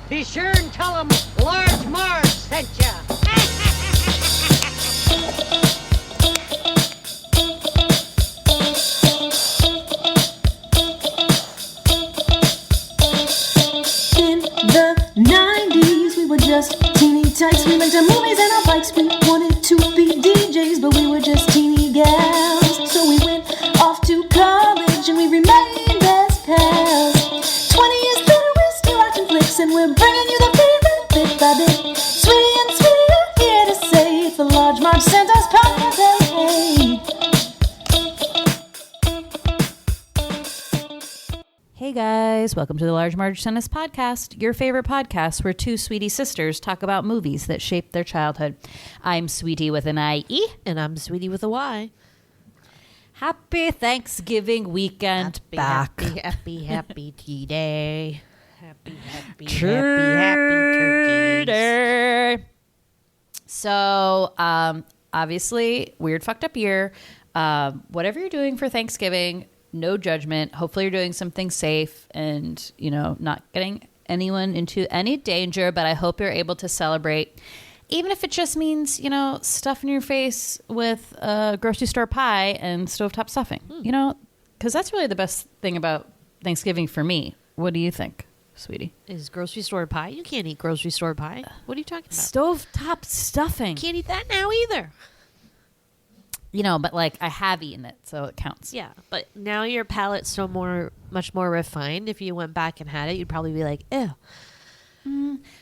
Be sure and tell them Large Marge sent ya. In the 90s, we were just teeny tykes. We went to movies and our bikes. We wanted to be DJs, but we were just teeny gals. So we went off to college and we remained best pals. 20 years later, we're still watching flicks and we're bringing you the favorite bit by bit. Sweetie and Sweetie are here to say it's the Large Marge Santa's podcast. Hey. Hey guys, welcome to the Large Marge Tennis Podcast, your favorite podcast where two sweetie sisters talk about movies that shaped their childhood. I'm Sweetie with an I-E. And I'm Sweetie with a Y. Happy Thanksgiving weekend back. Happy T-Day. Happy Turkey. So, obviously, weird fucked up year. Whatever you're doing for Thanksgiving, no judgment. Hopefully you're doing something safe and, not getting anyone into any danger, but I hope you're able to celebrate, even if it just means, stuffing your face with grocery store pie and stovetop stuffing, because that's really the best thing about Thanksgiving for me. What do you think, sweetie? Is grocery store pie? You can't eat grocery store pie. What are you talking about? Stovetop stuffing. Can't eat that now either. But I have eaten it, so it counts. Yeah, but now your palate's much more refined. If you went back and had it, you'd probably be like, ew.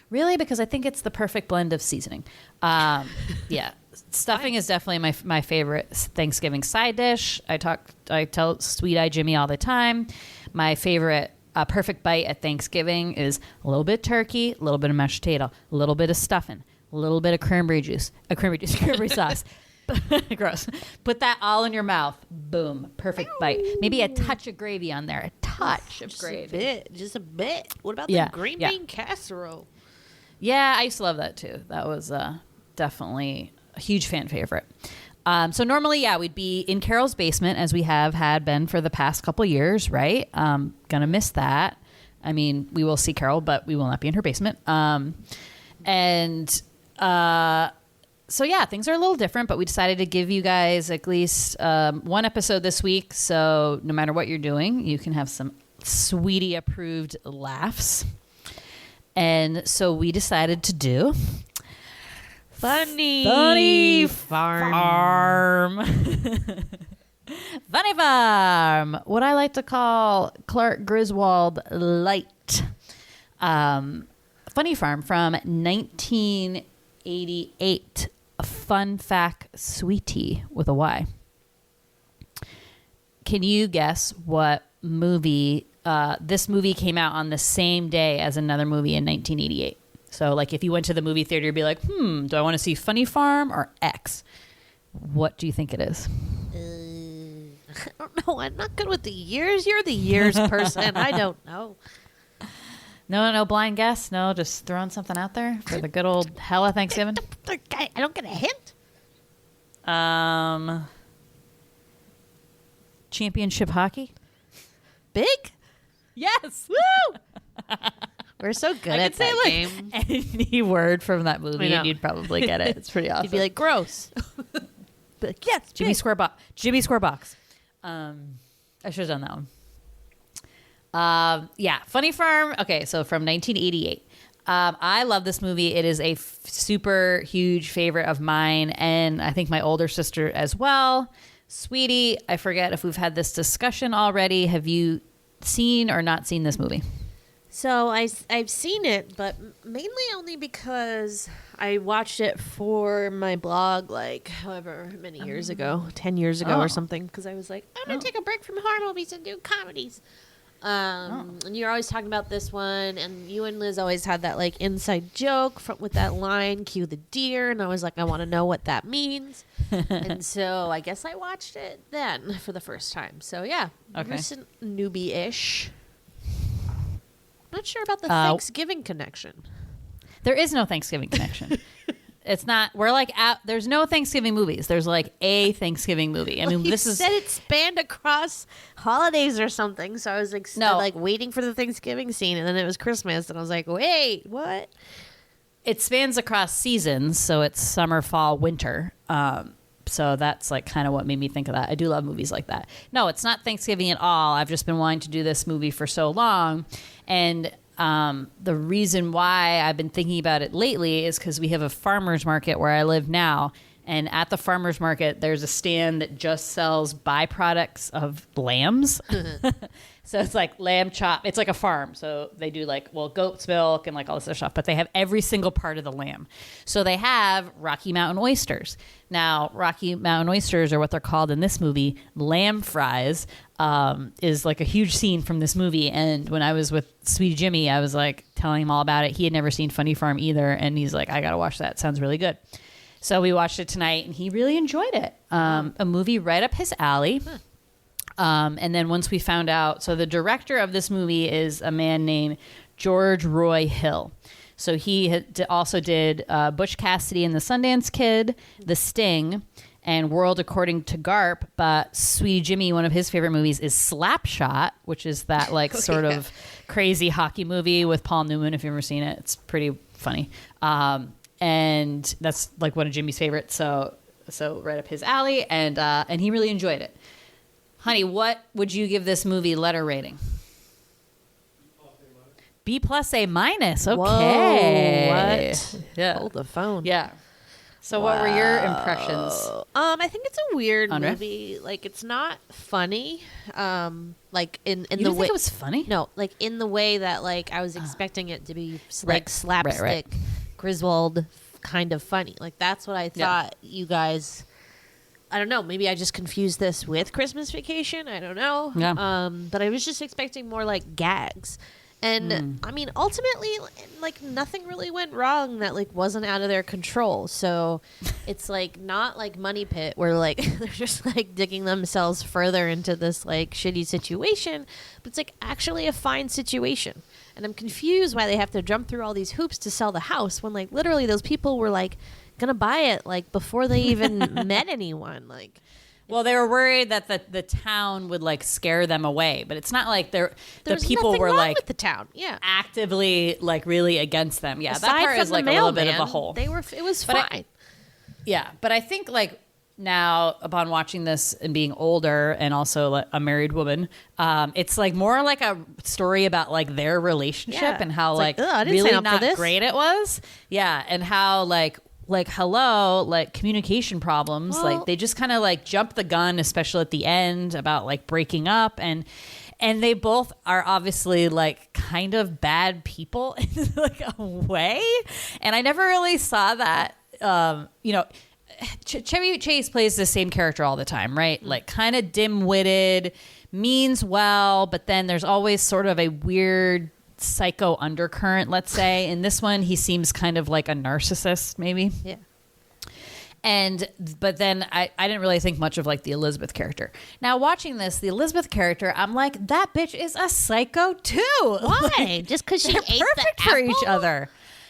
Really? Because I think it's the perfect blend of seasoning. Yeah. Stuffing is definitely my favorite Thanksgiving side dish. I tell Sweet Eye Jimmy all the time. My favorite perfect bite at Thanksgiving is a little bit turkey, a little bit of mashed potato, a little bit of stuffing, a little bit of cranberry sauce. Gross. Put that all in your mouth. Boom. Perfect bite. Maybe a touch of gravy on there. A touch of gravy. Just a bit. What about the green bean casserole? Yeah, I used to love that too. That was definitely a huge fan favorite. So normally, we'd be in Carol's basement as we had been for the past couple years, right? Gonna miss that. I mean, we will see Carol, but we will not be in her basement. So things are a little different, but we decided to give you guys at least one episode this week. So no matter what you're doing, you can have some Sweetie approved laughs. And so we decided to do Funny Farm. Funny Farm. What I like to call Clark Griswold Light. Funny Farm from 1988. A fun fact, Sweetie with a Y. Can you guess what movie? This movie came out on the same day as another movie in 1988. So, if you went to the movie theater, you'd be like, do I want to see Funny Farm or X? What do you think it is? I don't know. I'm not good with the years. You're the years person. I don't know. No blind guess? No, just throwing something out there for the good old hell of Thanksgiving? I don't get a hint. Championship hockey? Big? Yes! Woo! We're so good at that game. Any word from that movie and you'd probably get it. It's pretty awesome. You'd be like, gross. But yes, Jimmy Square Box. I should have done that one. Funny Farm. Okay, so from 1988. I love this movie. It is a super huge favorite of mine, and I think my older sister as well. Sweetie, I forget if we've had this discussion already. Have you seen or not seen this movie? So I've seen it, but mainly only because I watched it for my blog, however many years ago, 10 years ago or something, because I was like, I'm going to take a break from horror movies and do comedies. And you're always talking about this one, and you and Liz always had that inside joke with that line, cue the deer, and I was like, I want to know what that means. And so I guess I watched it then for the first time. So recent newbie-ish. Not sure about the Thanksgiving connection. There is no Thanksgiving connection. It's not. We're like out. There's no Thanksgiving movies. There's like a Thanksgiving movie. I mean, You this is said it spanned across holidays or something, so I was like, No. like waiting for the Thanksgiving scene, and then it was Christmas, and I was like, wait, what? it spans across seasons, so it's summer, fall, winter. So that's like kind of what made me think of that. I do love movies like that. No, it's not Thanksgiving at all. I've just been wanting to do this movie for so long, and the reason why I've been thinking about it lately is because we have a farmer's market where I live now. And at the farmer's market, there's a stand that just sells byproducts of lambs. So it's like lamb chop. It's like a farm. So they do like, well, goat's milk and like all this other stuff. But they have every single part of the lamb. So they have Rocky Mountain oysters. Now, Rocky Mountain oysters are what they're called in this movie. Lamb fries is like a huge scene from this movie. And when I was with Sweetie Jimmy, I was like telling him all about it. He had never seen Funny Farm either. And he's like, I got to watch that. It sounds really good. So we watched it tonight, and he really enjoyed it. A movie right up his alley. And then once we found out, so the director of this movie is a man named George Roy Hill. So he also did Butch Cassidy and the Sundance Kid, The Sting, and World According to Garp. But Sweetie Jimmy, one of his favorite movies is Slapshot, which is that like sort of crazy hockey movie with Paul Newman. If you've ever seen it, it's pretty funny. And that's like one of Jimmy's favorites. So right up his alley, and he really enjoyed it. Honey, what would you give this movie letter rating? B plus A minus. Okay. Whoa, what? Yeah. Hold the phone. Yeah. So what were your impressions? I think it's a weird Andre? movie. Like, it's not funny. Like in You the didn't way think it was funny? No, like in the way that like I was expecting it to be like slapstick, right. Griswold kind of funny. Like that's what I Yeah. thought you guys. I don't know. Maybe I just confused this with Christmas Vacation. I don't know. Yeah. But I was just expecting more like gags. And I mean, ultimately, like nothing really went wrong that like wasn't out of their control. So it's like not like Money Pit where like they're just like digging themselves further into this like shitty situation. But it's like actually a fine situation. And I'm confused why they have to jump through all these hoops to sell the house when like literally those people were like gonna buy it like before they even met anyone. Like. Well, they were worried that the town would like scare them away, but it's not like the people nothing were wrong like with the town, yeah, actively like really against them. Yeah, Aside that part from is like the a little bit of a mailman, hole. They were. It was But fine. But I think like now upon watching this and being older and also like a married woman, it's like more like a story about like their relationship Yeah. and how It's like, like "Ugh, I didn't really sign up for not this." great it was. Yeah, and how like hello, like communication problems, Well- like they just kind of like jump the gun, especially at the end about like breaking up, and they both are obviously like kind of bad people in like a way, and I never really saw that. Chevy Chase plays the same character all the time, right? Like kind of dim-witted, means well, but then there's always sort of a weird psycho undercurrent, let's say. In this one, he seems kind of like a narcissist, maybe. Yeah. But then I didn't really think much of like the Elizabeth character. Now watching this, the Elizabeth character, I'm like, that bitch is a psycho too. Why? Just because she They're ate perfect the for apple? each other.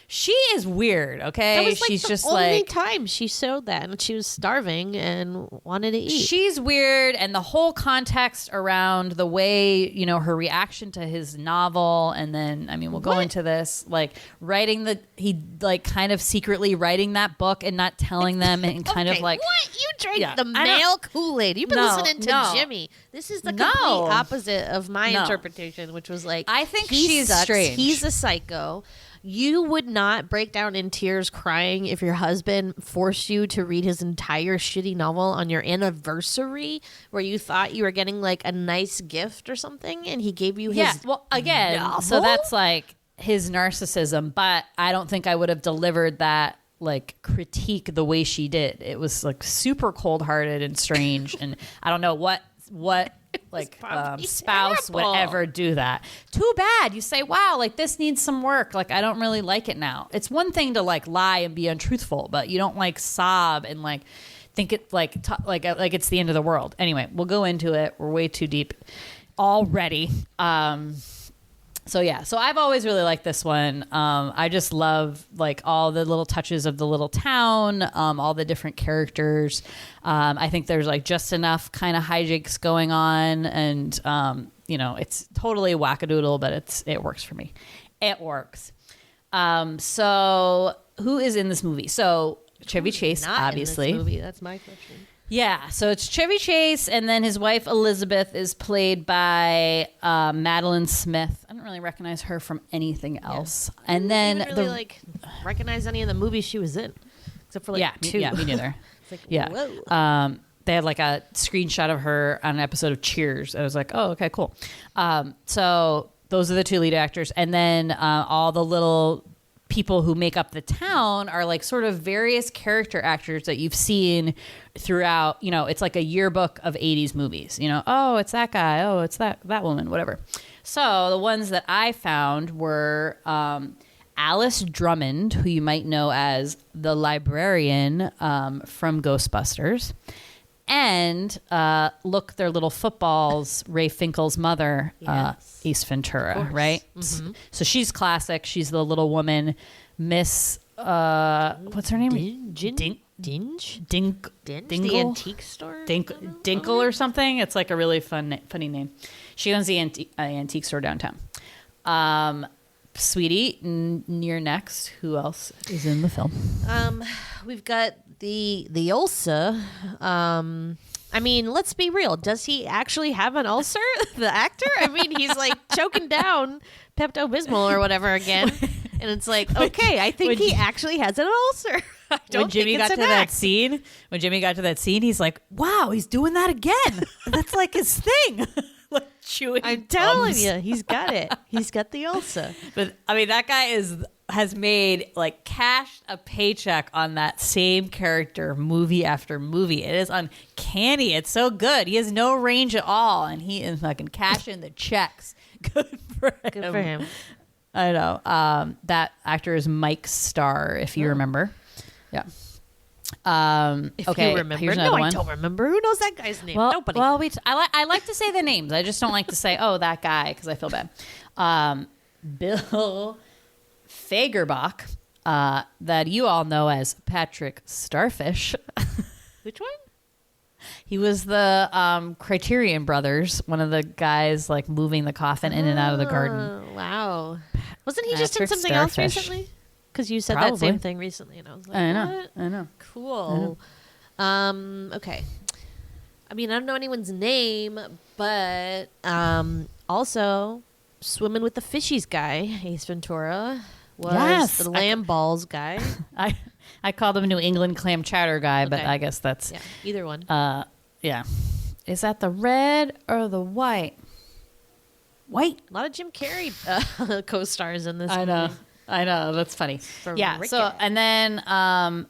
She is weird. Okay, That was like she's the just only like time she showed that, and she was starving and wanted to eat. she's weird, and the whole context around the way her reaction to his novel, and then I mean we'll go What? into this like he like kind of secretly writing that book and not telling them, and kind Okay, of like what? You drank Yeah, the I don't- male Kool-Aid. You've been No, listening to no. Jimmy. This is the No. complete opposite of my No. interpretation, which was like, I think he she's sucks. strange. He's a psycho. You would not break down in tears crying if your husband forced you to read his entire shitty novel on your anniversary where you thought you were getting like a nice gift or something and he gave you his yeah. Well, again, so novel? that's like his narcissism, but I don't think I would have delivered that like critique the way she did. It was like super cold-hearted and strange, and I don't know what like probably spouse would terrible. ever do that. Too bad. You say, wow, like this needs some work, like I don't really like it now. It's one thing to like lie and be untruthful, but you don't like sob and like think it like like it's the end of the world. Anyway, we'll go into it. We're way too deep already. So yeah, so I've always really liked this one. I just love like all the little touches of the little town, all the different characters. I think there's like just enough kind of hijinks going on, and it's totally wackadoodle, but it works for me. It works. So who is in this movie? So Chevy Chase, Not obviously. in this movie. That's my question. Yeah, so it's Chevy Chase, and then his wife Elizabeth is played by Madeline Smith. I don't really recognize her from anything else. Yeah. And then I didn't really recognize any of the movies she was in, except for two. Me neither. It's like, yeah, whoa. They had like a screenshot of her on an episode of Cheers. I was like, oh, okay, cool. So those are the two lead actors, and then all the little people who make up the town are like sort of various character actors that you've seen throughout, it's like a yearbook of 80s movies, oh, it's that guy. Oh, it's that woman, whatever. So the ones that I found were Alice Drummond, who you might know as the librarian from Ghostbusters, and their little footballs, Ray Finkel's mother, Yes. Ace Ventura, right? Mm-hmm. So she's classic. She's the little woman, Miss, what's her name? Dinge? Dingle? The antique store? Dinkle or something. It's like a really funny name. She owns the antique store downtown. Sweetie, you're next. Who else is in the film? We've got the ulcer. I mean, let's be real. Does he actually have an ulcer? The actor? I mean, he's like choking down Pepto-Bismol or whatever again. And it's like, okay, I think he actually has an ulcer. When Jimmy got to that scene, he's like, wow, he's doing that again. That's like his thing. Like chewing I'm telling gums. you, he's got it. He's got the ulcer. But I mean, that guy has made like cashed a paycheck on that same character movie after movie. It is uncanny. It's so good. He has no range at all, and he is fucking cashing the checks. Good for him. Good for him. I know. That actor is Mike Starr, if you remember. Yeah. If okay, you remember. here's No, another I one. don't remember. Who knows that guy's name? Well, Nobody. Well, I like to say the names. I just don't like to say, oh, that guy, because I feel bad. Bill Fagerbach, that you all know as Patrick Starfish. Which one? He was the Criterion Brothers, one of the guys like moving the coffin in and out of the garden. Wow. Wasn't he just in Patrick something else Starfish. recently? Because you said Probably. that same thing recently, and I was like, I know. what? I know. Cool. Okay. I mean, I don't know anyone's name, but also Swimming with the Fishies guy, Ace Ventura, was the lamb balls guy. I called him New England clam chowder guy, but Okay. I guess that's Yeah, either one. yeah. Is that the red or the white? White. A lot of Jim Carrey co-stars in this I know. movie. I know. That's funny. Yeah. Rickety. So, and then,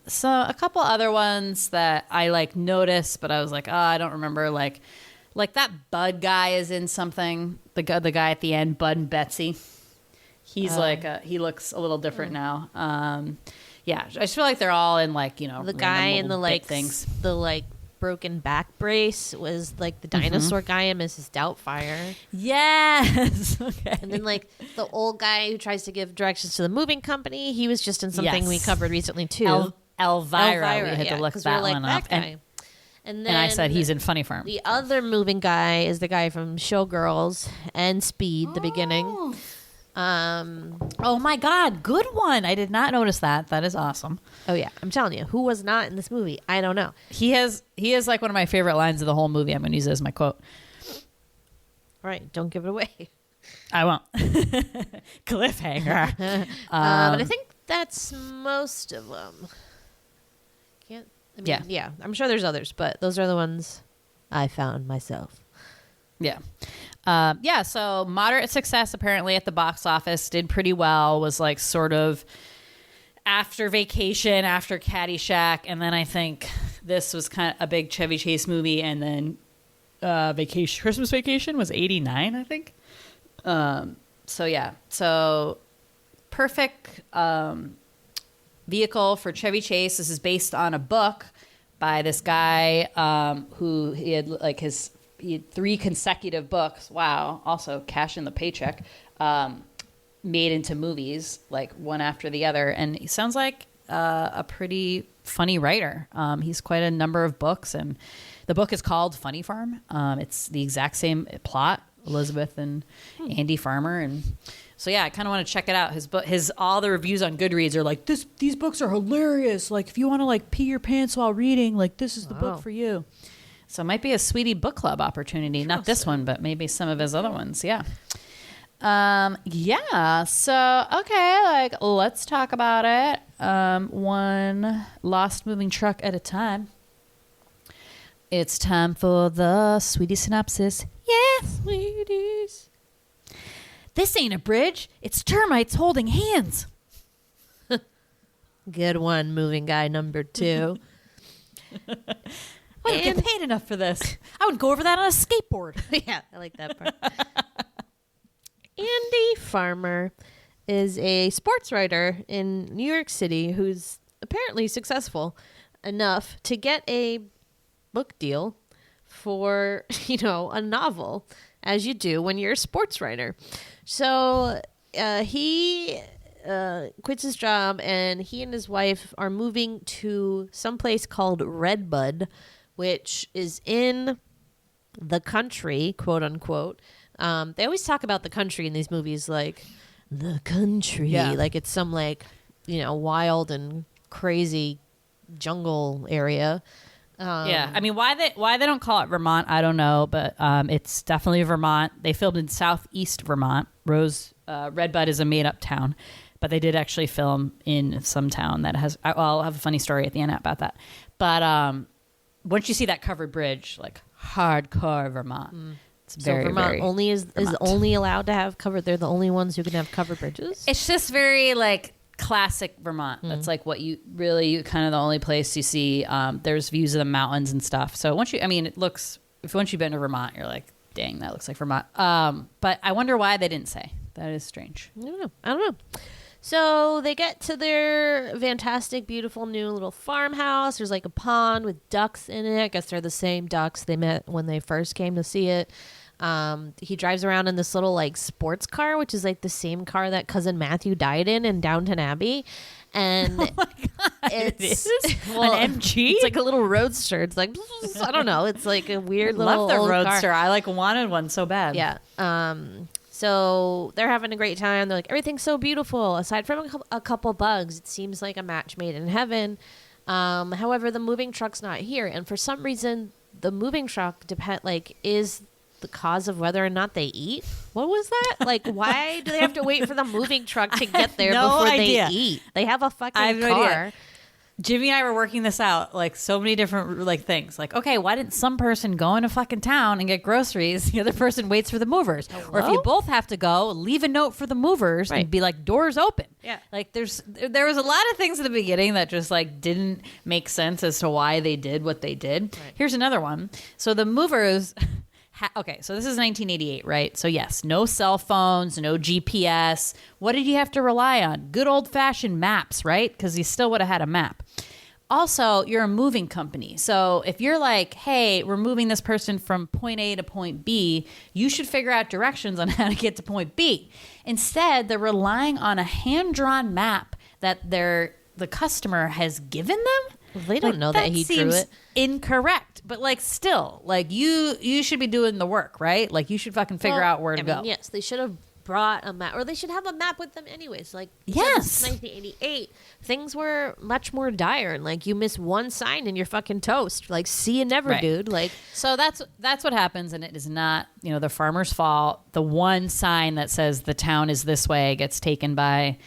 so a couple other ones that I like noticed, but I was like, oh, I don't remember. Like that Bud guy is in something. The guy at the end, Bud and Betsy. He's he looks a little different now. Yeah. I just feel like they're all in like, The guy in the like things. the like broken back brace was like the dinosaur guy in Mrs. Doubtfire. Yes. Okay. And then like the old guy who tries to give directions to the moving company, he was just in something we covered recently too. Elvira. We had to look 'cause that we were like, one that up. guy. And then I said he's in Funny Farm. The other moving guy is the guy from Showgirls and Speed, the beginning. Oh my God, good one. I did not notice that. That is awesome. Oh yeah, I'm telling you, who was not in this movie? I don't know. He is like one of my favorite lines of the whole movie. I'm going to use it as my quote. All right, don't give it away. I won't. Cliffhanger. But I think that's most of them. Yeah, I'm sure there's others, but those are the ones I found myself. Yeah. Yeah, so moderate success apparently at the box office, did pretty well, was like sort of after Vacation, after Caddyshack, and then I think this was kind of a big Chevy Chase movie, and then Christmas Vacation was 89, I think. So yeah, so perfect vehicle for Chevy Chase. This is based on a book by this guy who he had 3 consecutive books. Wow. Also cashing the paycheck. made into movies, like one after the other. And he sounds like a pretty funny writer. He's quite a number of books, and the book is called Funny Farm. It's the exact same plot, Elizabeth and Andy Farmer, and so yeah, I kind of want to check it out. All the reviews on Goodreads are like, these books are hilarious. Like if you want to like pee your pants while reading, like this is the book for you. So it might be a Sweetie book club opportunity. Not this one, but maybe some of his other ones. Yeah. Yeah. So, okay. Like let's talk about it. One lost moving truck at a time. It's time for the Sweetie synopsis. Yeah, Sweeties. This ain't a bridge. It's termites holding hands. Good one, moving guy number 2. I don't get paid enough for this. I would go over that on a skateboard. Yeah, I like that part. Andy Farmer is a sports writer in New York City who's apparently successful enough to get a book deal for, a novel, as you do when you're a sports writer. So he quits his job, and he and his wife are moving to some place called Redbud, which is in the country, quote unquote. They always talk about the country in these movies, like the country, like it's some wild and crazy jungle area. Yeah, I mean, why they don't call it Vermont, I don't know, but it's definitely Vermont. They filmed in southeast Vermont. Redbud is a made-up town, but they did actually film in some town that has. I'll have a funny story at the end about that. But once you see that covered bridge, like hardcore Vermont, it's very, so Vermont very only is Vermont. only allowed to have covered. They're the only ones who can have covered bridges. It's just very like classic Vermont. That's like what you kind of the only place you see. There's views of the mountains and stuff. So once you've been to Vermont, you're like, dang, that looks like Vermont. But I wonder why they didn't say. That is strange. I don't know. So they get to their fantastic, beautiful new little farmhouse. There's like a pond with ducks in it. I guess they're the same ducks they met when they first came to see it. He drives around in this little like sports car, which is like the same car that cousin Matthew died in Downton Abbey. And Oh my God, it's an MG? It's like a little roadster. It's like, I don't know. It's like a weird little Love the old roadster. car. I like wanted one so bad. Yeah. So they're having a great time. They're like, everything's so beautiful. Aside from a couple bugs, it seems like a match made in heaven. However, the moving truck's not here. And for some reason, the moving truck is the cause of whether or not they eat. What was that? Like, why do they have to wait for the moving truck to get there no before idea. they eat? They have a fucking I have no car. idea. Jimmy and I were working this out, like so many different like things. Like, okay, why didn't some person go into fucking town and get groceries? The other person waits for the movers. Hello? Or if you both have to go, leave a note for the movers Right. and be like, doors open. Yeah. Like there was a lot of things at the beginning that just like didn't make sense as to why they did what they did. Right. Here's another one. So the movers. Okay, so this is 1988, right? So yes, no cell phones, no GPS. What did you have to rely on? Good old-fashioned maps, right? Because you still would have had a map. Also, you're a moving company. So if you're like, hey, we're moving this person from point A to point B, you should figure out directions on how to get to point B. Instead, they're relying on a hand-drawn map that the customer has given them. Well, they don't know that he drew seems it. Incorrect, but like still, like you should be doing the work, right? Like you should fucking figure out where to go. Yes, they should have brought a map, or they should have a map with them anyways. Like, Yes. 1988, things were much more dire, and like you miss one sign and you're fucking toast. Like, see you never, Right. dude. Like, So that's what happens, and it is not the farmer's fault. The one sign that says the town is this way gets taken by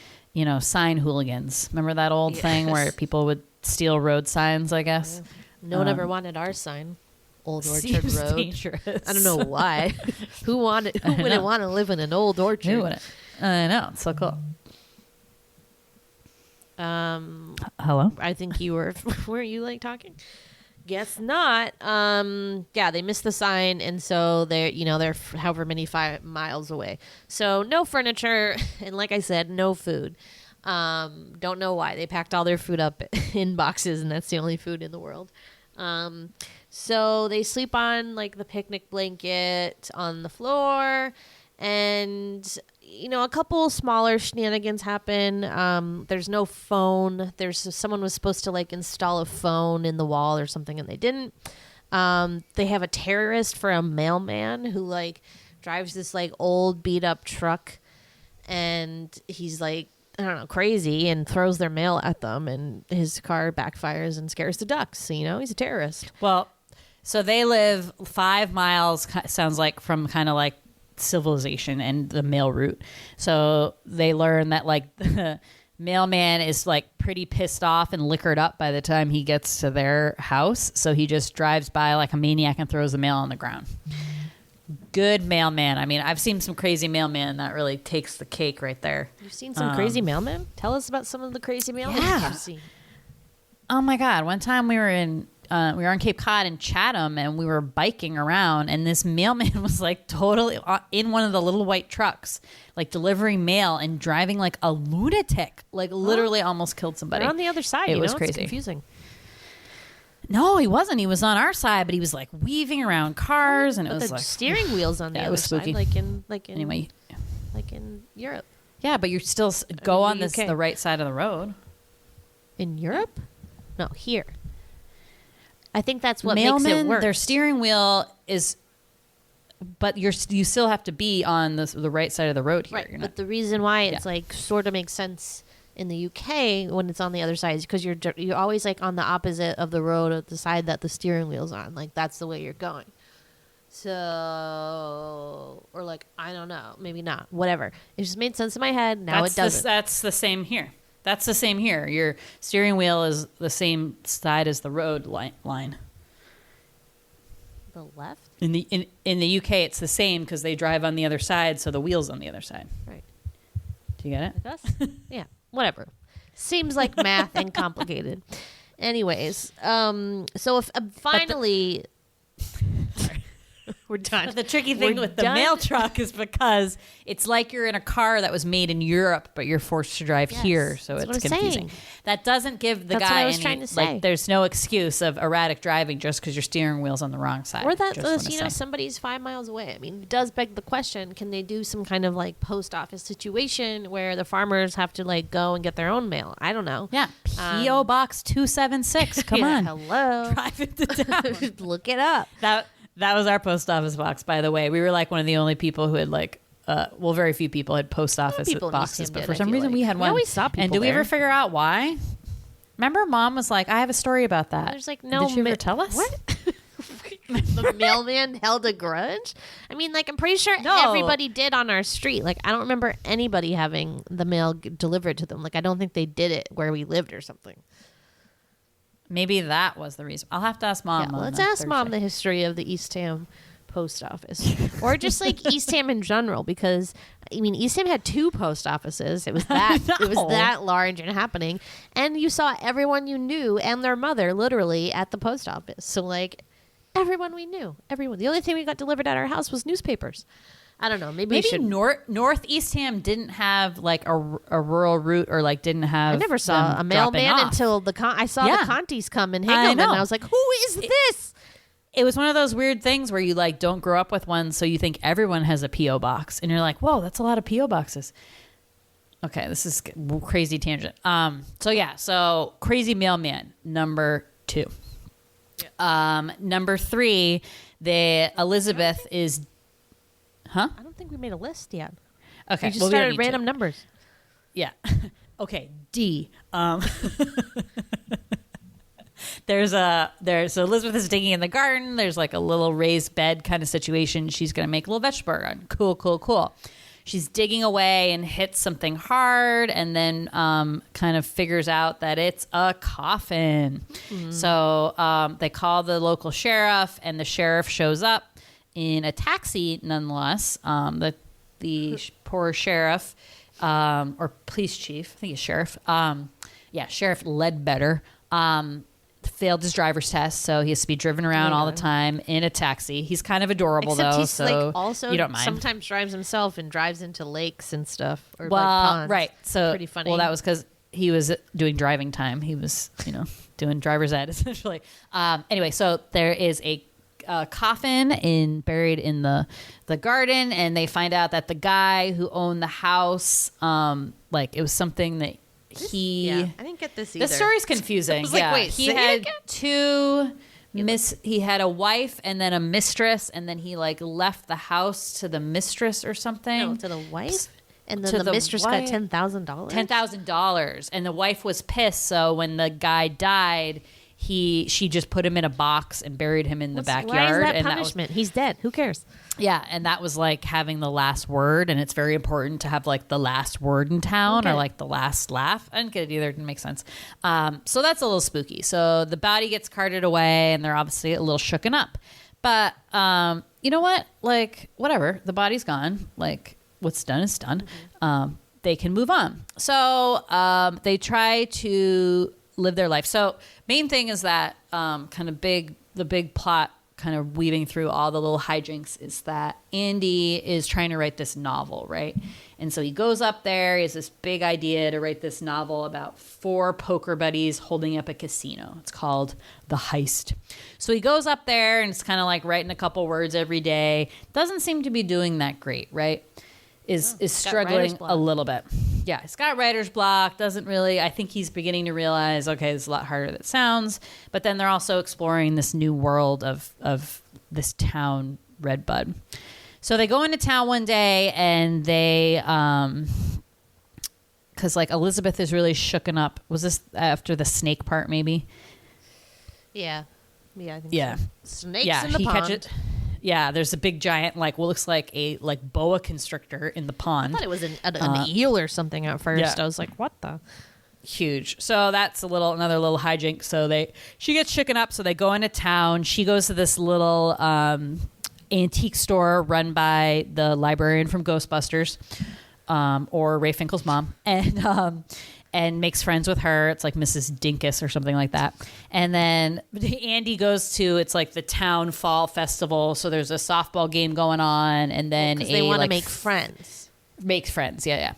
sign hooligans. Remember that old thing where people would steal road signs? I guess. no one ever wanted our sign. Old Orchard Seems Road. dangerous. I don't know why. Who wouldn't want to live in an old orchard? Who wouldn't? I know, it's so cool. Hello. I think you were. Were you like talking? Guess not. Yeah, they missed the sign, and so they're however many 5 miles away. So no furniture, and like I said, no food. Don't know why they packed all their food up in boxes, and that's the only food in the world. So they sleep on like the picnic blanket on the floor, and a couple smaller shenanigans happen. There's no phone. Someone was supposed to like install a phone in the wall or something, and they didn't. They have a terrorist for a mailman who like drives this like old beat up truck, and he's like, I don't know, crazy, and throws their mail at them, and his car backfires and scares the ducks. So, he's a terrorist. Well, so they live 5 miles, sounds like, from kind of like civilization and the mail route. So they learn that like the mailman is like pretty pissed off and liquored up by the time he gets to their house. So he just drives by like a maniac and throws the mail on the ground. Good mailman. I mean, I've seen some crazy mailman that really takes the cake right there. You've seen some crazy mailmen? Tell us about some of the crazy mailmen you've seen. Oh my God. One time we were on Cape Cod in Chatham, and we were biking around, and this mailman was like totally in one of the little white trucks, like delivering mail and driving like a lunatic, like literally almost killed somebody. They're on the other side. It was crazy. It's confusing. No, he wasn't. He was on our side, but he was like weaving around cars, and it was the like steering wheel's on the it other was spooky. side, Anyway, like in Europe. yeah, but you still go on the this UK. the right side of the road. In Europe? No, here. I think that's what Mailmen, makes it work. their steering wheel is, but you still have to be on the right side of the road here. Right, You're but not- the reason why it's like sort of makes sense in the UK when it's on the other side is because you're always like on the opposite of the road at the side that the steering wheel's on. Like that's the way you're going. So, or like I don't know, maybe not. Whatever. It just made sense in my head. Now it doesn't. That's the same here. That's the same here. Your steering wheel is the same side as the road line. The left. In the UK, it's the same because they drive on the other side, so the wheel's on the other side. Right. Do you get it? Like us? Yeah. Whatever. Seems like math and complicated. Anyways, so if finally. We're done. But the tricky thing We're with the done. mail truck is because it's like you're in a car that was made in Europe, but you're forced to drive Yes, here, so that's it's what I'm confusing. saying. That doesn't give the That's guy what I was any, trying to say. like, there's no excuse of erratic driving just because your steering wheel's on the wrong side. Or that, Just wanna say. somebody's 5 miles away. I mean, it does beg the question, can they do some kind of like post office situation where the farmers have to like go and get their own mail? I don't know. Yeah, P.O. Box 276. Come Yeah, on. hello. Drive it to town. Look it up. That was our post office box, by the way. We were like one of the only people who had like, very few people had post office people in boxes, East but Ham for did, I some feel reason like. we had We one. always saw people And did we there. ever figure out why? Remember, Mom was like, "I have a story about that." There's like no. Did you ever tell us? What? The mailman held a grudge? I mean, like, I'm pretty sure No. everybody did on our street. Like, I don't remember anybody having the mail delivered to them. Like, I don't think they did it where we lived or something. Maybe that was the reason. I'll have to ask Mom. Yeah, on let's that ask Mom Thursday. the history of the East Ham post office. Or just like East Ham in general, because I mean East Ham had 2 post offices. It was that it was No. that large and happening. And you saw everyone you knew and their mother literally at the post office. So like everyone we knew. Everyone. The only thing we got delivered at our house was newspapers. I don't know. Maybe we Maybe should North East Ham didn't have like a rural route, or like didn't have. I never saw them a mailman dropping off. until I saw Yeah. the Contis come and I Hingham, and know. I was like, "Who is this?" It was one of those weird things where you like don't grow up with one, so you think everyone has a P.O. box, and you're like, "Whoa, that's a lot of P.O. boxes." Okay, this is crazy tangent. So crazy mailman number 2. Number 3, the Elizabeth is, huh? I don't think we made a list yet. Okay, We just well, we don't started need to. random numbers. Yeah. Okay. D. So Elizabeth is digging in the garden. There's like a little raised bed kind of situation. She's going to make a little vegetable garden. Cool. She's digging away and hits something hard, and then kind of figures out that it's a coffin. So they call the local sheriff, and the sheriff shows up in a taxi nonetheless. The poor sheriff, or police chief, I think he's sheriff. Sheriff Ledbetter, failed his driver's test, so he has to be driven around all the time in a taxi. He's kind of adorable, Except though, he's so like also you don't mind. sometimes drives himself and drives into lakes and stuff. Or Well, like ponds. right. So, pretty funny. well, that was because he was doing driving time. He was, doing driver's ed, essentially. Anyway, so there is a coffin buried in the garden, and they find out that the guy who owned the house, like it was something that I didn't get this either. The story's confusing. Wait, he had he had a wife and then a mistress, and then he like left the house to the mistress or something. No, to the wife. And then the mistress got $10,000. $10,000, and the wife was pissed. So when the guy died, she just put him in a box and buried him in the backyard. Why is that and punishment? He's dead. Who cares? Yeah, and that was like having the last word, and it's very important to have like the last word in town or like the last laugh. I didn't get it either. It didn't make sense. So that's a little spooky. So the body gets carted away, and they're obviously a little shooken up. But you know what? Like, whatever. The body's gone. Like, what's done is done. They can move on. So they try to live their life. So main thing is that the big plot kind of weaving through all the little hijinks is that Andy is trying to write this novel, right? And so he goes up there. He has this big idea to write this novel about 4 poker buddies holding up a casino. It's called The Heist. So he goes up there, and it's kind of like writing a couple words every day. Doesn't seem to be doing that great, right? Is struggling a little bit. Yeah, he's got writer's block. Doesn't really. I think he's beginning to realize, okay, it's a lot harder than it sounds. But then they're also exploring this new world of this town, Redbud. So they go into town one day, and they, because like Elizabeth is really shooken up. Was this after the snake part? Maybe. Yeah, I think so. Snakes in the pond. Yeah, there's a big giant, like what looks like a boa constrictor in the pond. I thought it was an eel or something at first. Yeah. I was like, what the? Huge. So that's another little hijink. So she gets shooken up. So they go into town. She goes to this little antique store run by the librarian from Ghostbusters, or Ray Finkel's mom, and makes friends with her. It's like Mrs. Dinkus or something like that. And then Andy goes to, it's like the town fall festival. So there's a softball game going on, and then they want to make friends. Make friends, yeah.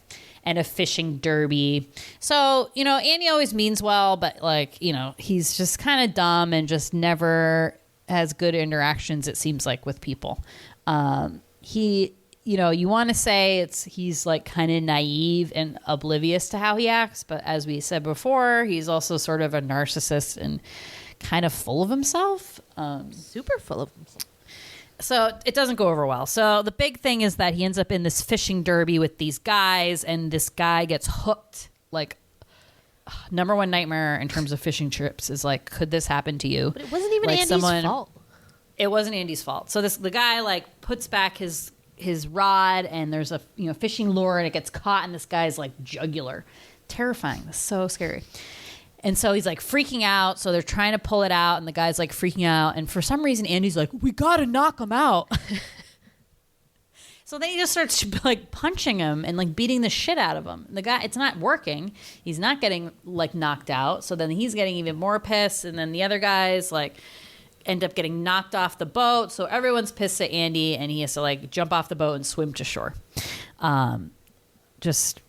And a fishing derby. So, Andy always means well, but like, he's just kind of dumb and just never has good interactions, it seems like, with people. You want to say he's like kind of naive and oblivious to how he acts. But as we said before, he's also sort of a narcissist and kind of full of himself. Super full of himself. So it doesn't go over well. So the big thing is that he ends up in this fishing derby with these guys, and this guy gets hooked. Like, number one nightmare in terms of fishing trips is like, could this happen to you? But it wasn't even Andy's fault. It wasn't Andy's fault. So the guy like puts back his rod, and there's a fishing lure, and it gets caught in this guy's like jugular. Terrifying. That's so scary. And so he's like freaking out. So they're trying to pull it out, and the guy's like freaking out. And for some reason, Andy's like, we got to knock him out. So then he just starts like punching him and like beating the shit out of him. The guy, it's not working. He's not getting like knocked out. So then he's getting even more pissed. And then the other guys like end up getting knocked off the boat. So everyone's pissed at Andy, and he has to like jump off the boat and swim to shore. Just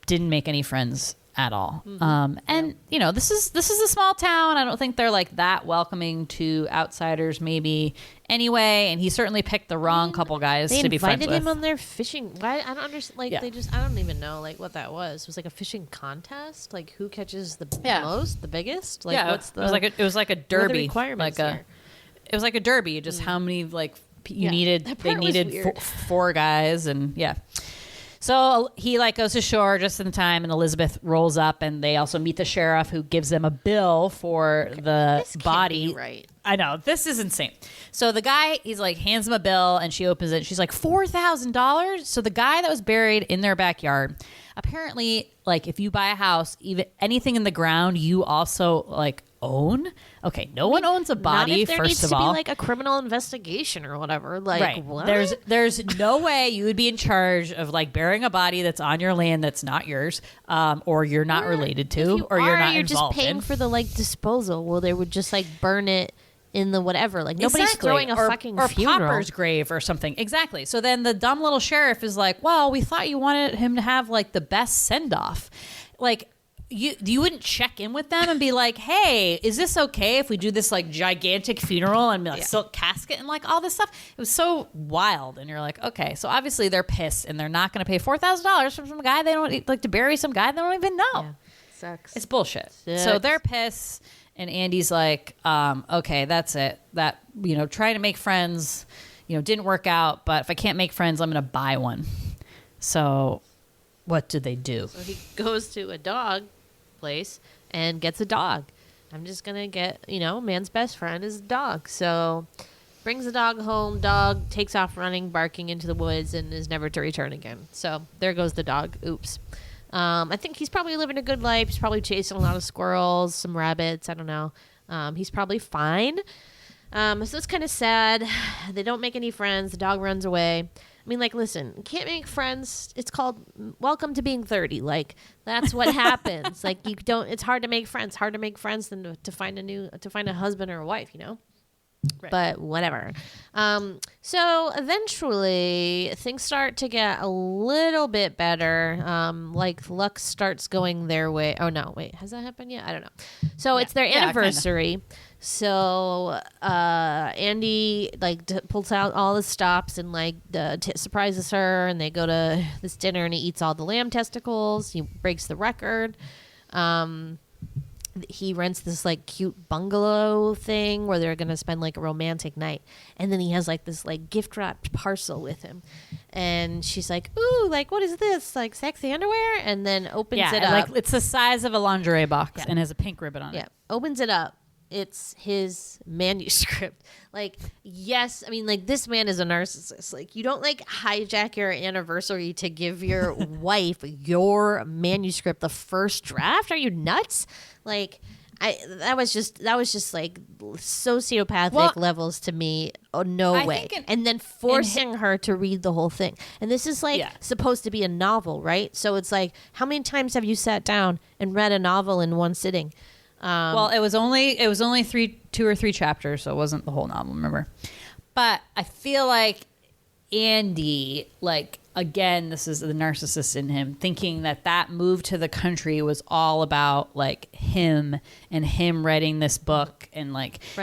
didn't make any friends at all. Mm-hmm. And this is a small town. I don't think they're like that welcoming to outsiders maybe anyway. And he certainly picked the wrong couple guys to be friends with. They invited him on their fishing. Why? I don't understand. Like I don't even know like what that was. It was like a fishing contest. Like who catches the most, the biggest? Like what's the? It was like a derby. What are the requirements here? It was like a derby. Just how many like you needed? They needed 4 guys, and So he like goes to shore just in time, and Elizabeth rolls up, and they also meet the sheriff, who gives them a bill for the body. Can't be right. I know, this is insane. So the guy, he's like hands him a bill, and she opens it. And she's like $4,000. So the guy that was buried in their backyard, apparently, like if you buy a house, even anything in the ground, you also like own. Okay, no one owns a body. Not if there first needs of to all, be like a criminal investigation or whatever. Like, right? What? There's no way you would be in charge of like burying a body that's on your land that's not yours, or you're not related to, or you're not you're involved just paying in. For the like disposal. Well, they would just like burn it in the whatever. Like nobody's throwing a fucking funeral. Pauper's grave or something. Exactly. So then the dumb little sheriff is like, well, we thought you wanted him to have like the best send off. Like, you wouldn't check in with them and be like, hey, is this okay if we do this like gigantic funeral and like silk casket and like all this stuff? It was so wild. And you're like, okay, so obviously they're pissed and they're not going to pay $4,000 from some guy they don't like to bury some guy they don't even know. Yeah. Sucks. It's bullshit. So they're pissed. And Andy's like, okay, that's it. That, trying to make friends, didn't work out. But if I can't make friends, I'm going to buy one. So what do they do? So he goes to a dog place and gets a dog. I'm just going to get, man's best friend is a dog. So brings the dog home. Dog takes off running, barking into the woods and is never to return again. So there goes the dog. Oops. I think he's probably living a good life. He's probably chasing a lot of squirrels, some rabbits. I don't know. He's probably fine. So it's kind of sad. They don't make any friends. The dog runs away. I mean, like, listen, can't make friends. It's called welcome to being 30. Like, that's what happens. Like, it's hard to make friends. Harder to make friends than to find a husband or a wife, Right. But whatever. So eventually things start to get a little bit better. Like luck starts going their way. Oh no, wait, has that happened yet? I don't know. So it's their anniversary. Kinda. So Andy pulls out all the stops and surprises her, and they go to this dinner and he eats all the lamb testicles. He breaks the record. He rents this cute bungalow thing where they're gonna spend a romantic night, and then he has this gift wrapped parcel with him, and she's like, "Ooh, what is this? Sexy underwear?" And then opens it up. It's the size of a lingerie box and has a pink ribbon on it. Yeah, opens it up. It's his manuscript. Yes, I mean, this man is a narcissist. You don't hijack your anniversary to give your wife your manuscript, the first draft. Are you nuts? That was just sociopathic levels to me. Oh, no way. And then forcing her to read the whole thing. And this is supposed to be a novel, right? So it's how many times have you sat down and read a novel in one sitting? Well, it was only 2 or 3 chapters, so it wasn't the whole novel, remember? But I feel like Andy, again, this is the narcissist in him, thinking that move to the country was all about him and him writing this book. And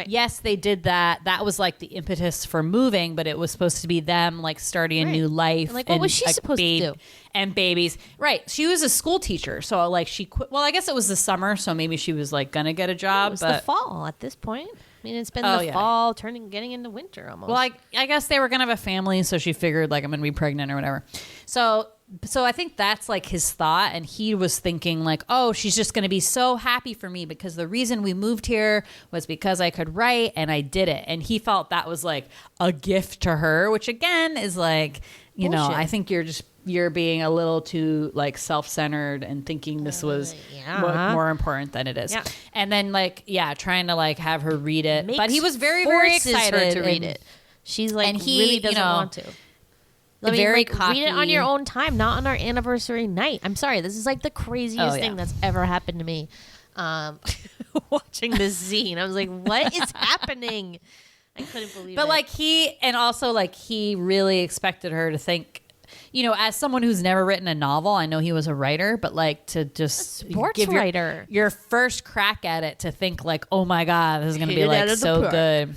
yes, they did that. That was the impetus for moving, but it was supposed to be them starting a new life. And what was she supposed to do? And babies. Right. She was a school teacher. So she quit. Well, I guess it was the summer. So maybe she was gonna get a job. It was the fall at this point. I mean, it's been the fall getting into winter almost. Well, I guess they were going to have a family, so she figured, I'm going to be pregnant or whatever. So I think that's, his thought, and he was thinking, oh, she's just going to be so happy for me because the reason we moved here was because I could write, and I did it. And he felt that was, a gift to her, which, again, is, I think you're being a little too self-centered and thinking this was more important than it is. Yeah. And then trying to have her read it. But he was very, very excited her to read it. She's and he really doesn't want to. Very cocky. Read it on your own time, not on our anniversary night. I'm sorry. This is the craziest thing that's ever happened to me. Watching this scene, I was like, what is happening? I couldn't believe it. But he really expected her to think, as someone who's never written a novel, I know he was a writer, but to just sports writer, your first crack at it to think oh my God, this is going to be so good.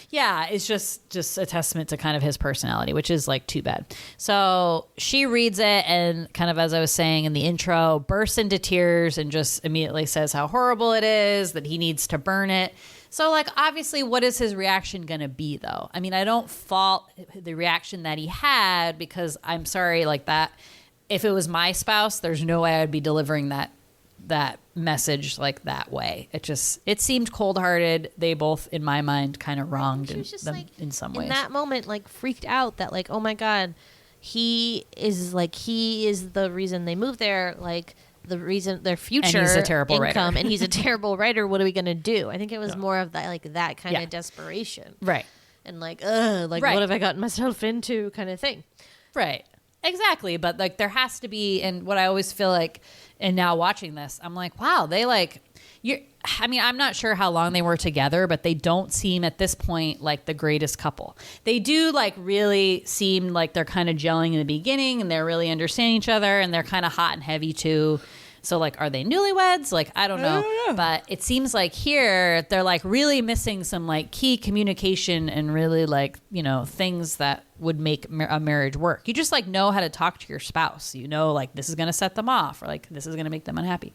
Yeah, it's just a testament to kind of his personality, which is too bad. So she reads it and kind of, as I was saying in the intro, bursts into tears and just immediately says how horrible it is, that he needs to burn it. So obviously, what is his reaction going to be though? I mean, I don't fault the reaction that he had because I'm sorry, that if it was my spouse, there's no way I'd be delivering that message that way. It seemed cold-hearted. They both, in my mind, kind of wronged them in some ways. In that moment, freaked out that oh my God, he is the reason they moved there. The reason their future and he's a terrible income writer. And he's a terrible writer. What are we going to do? I think it was more of that that kind of desperation. Right. And what have I gotten myself into kind of thing. Right. Exactly. But there has to be, and what I always feel and now watching this, I'm wow, they I'm not sure how long they were together, but they don't seem at this point the greatest couple. They do really seem they're kind of gelling in the beginning and they're really understanding each other and they're kind of hot and heavy too. So like, are they newlyweds? Like, I don't know. But it seems like here they're like really missing some like key communication and really like, you know, things that would make a marriage work. You just like know how to talk to your spouse. You know, like this is going to set them off or like this is going to make them unhappy.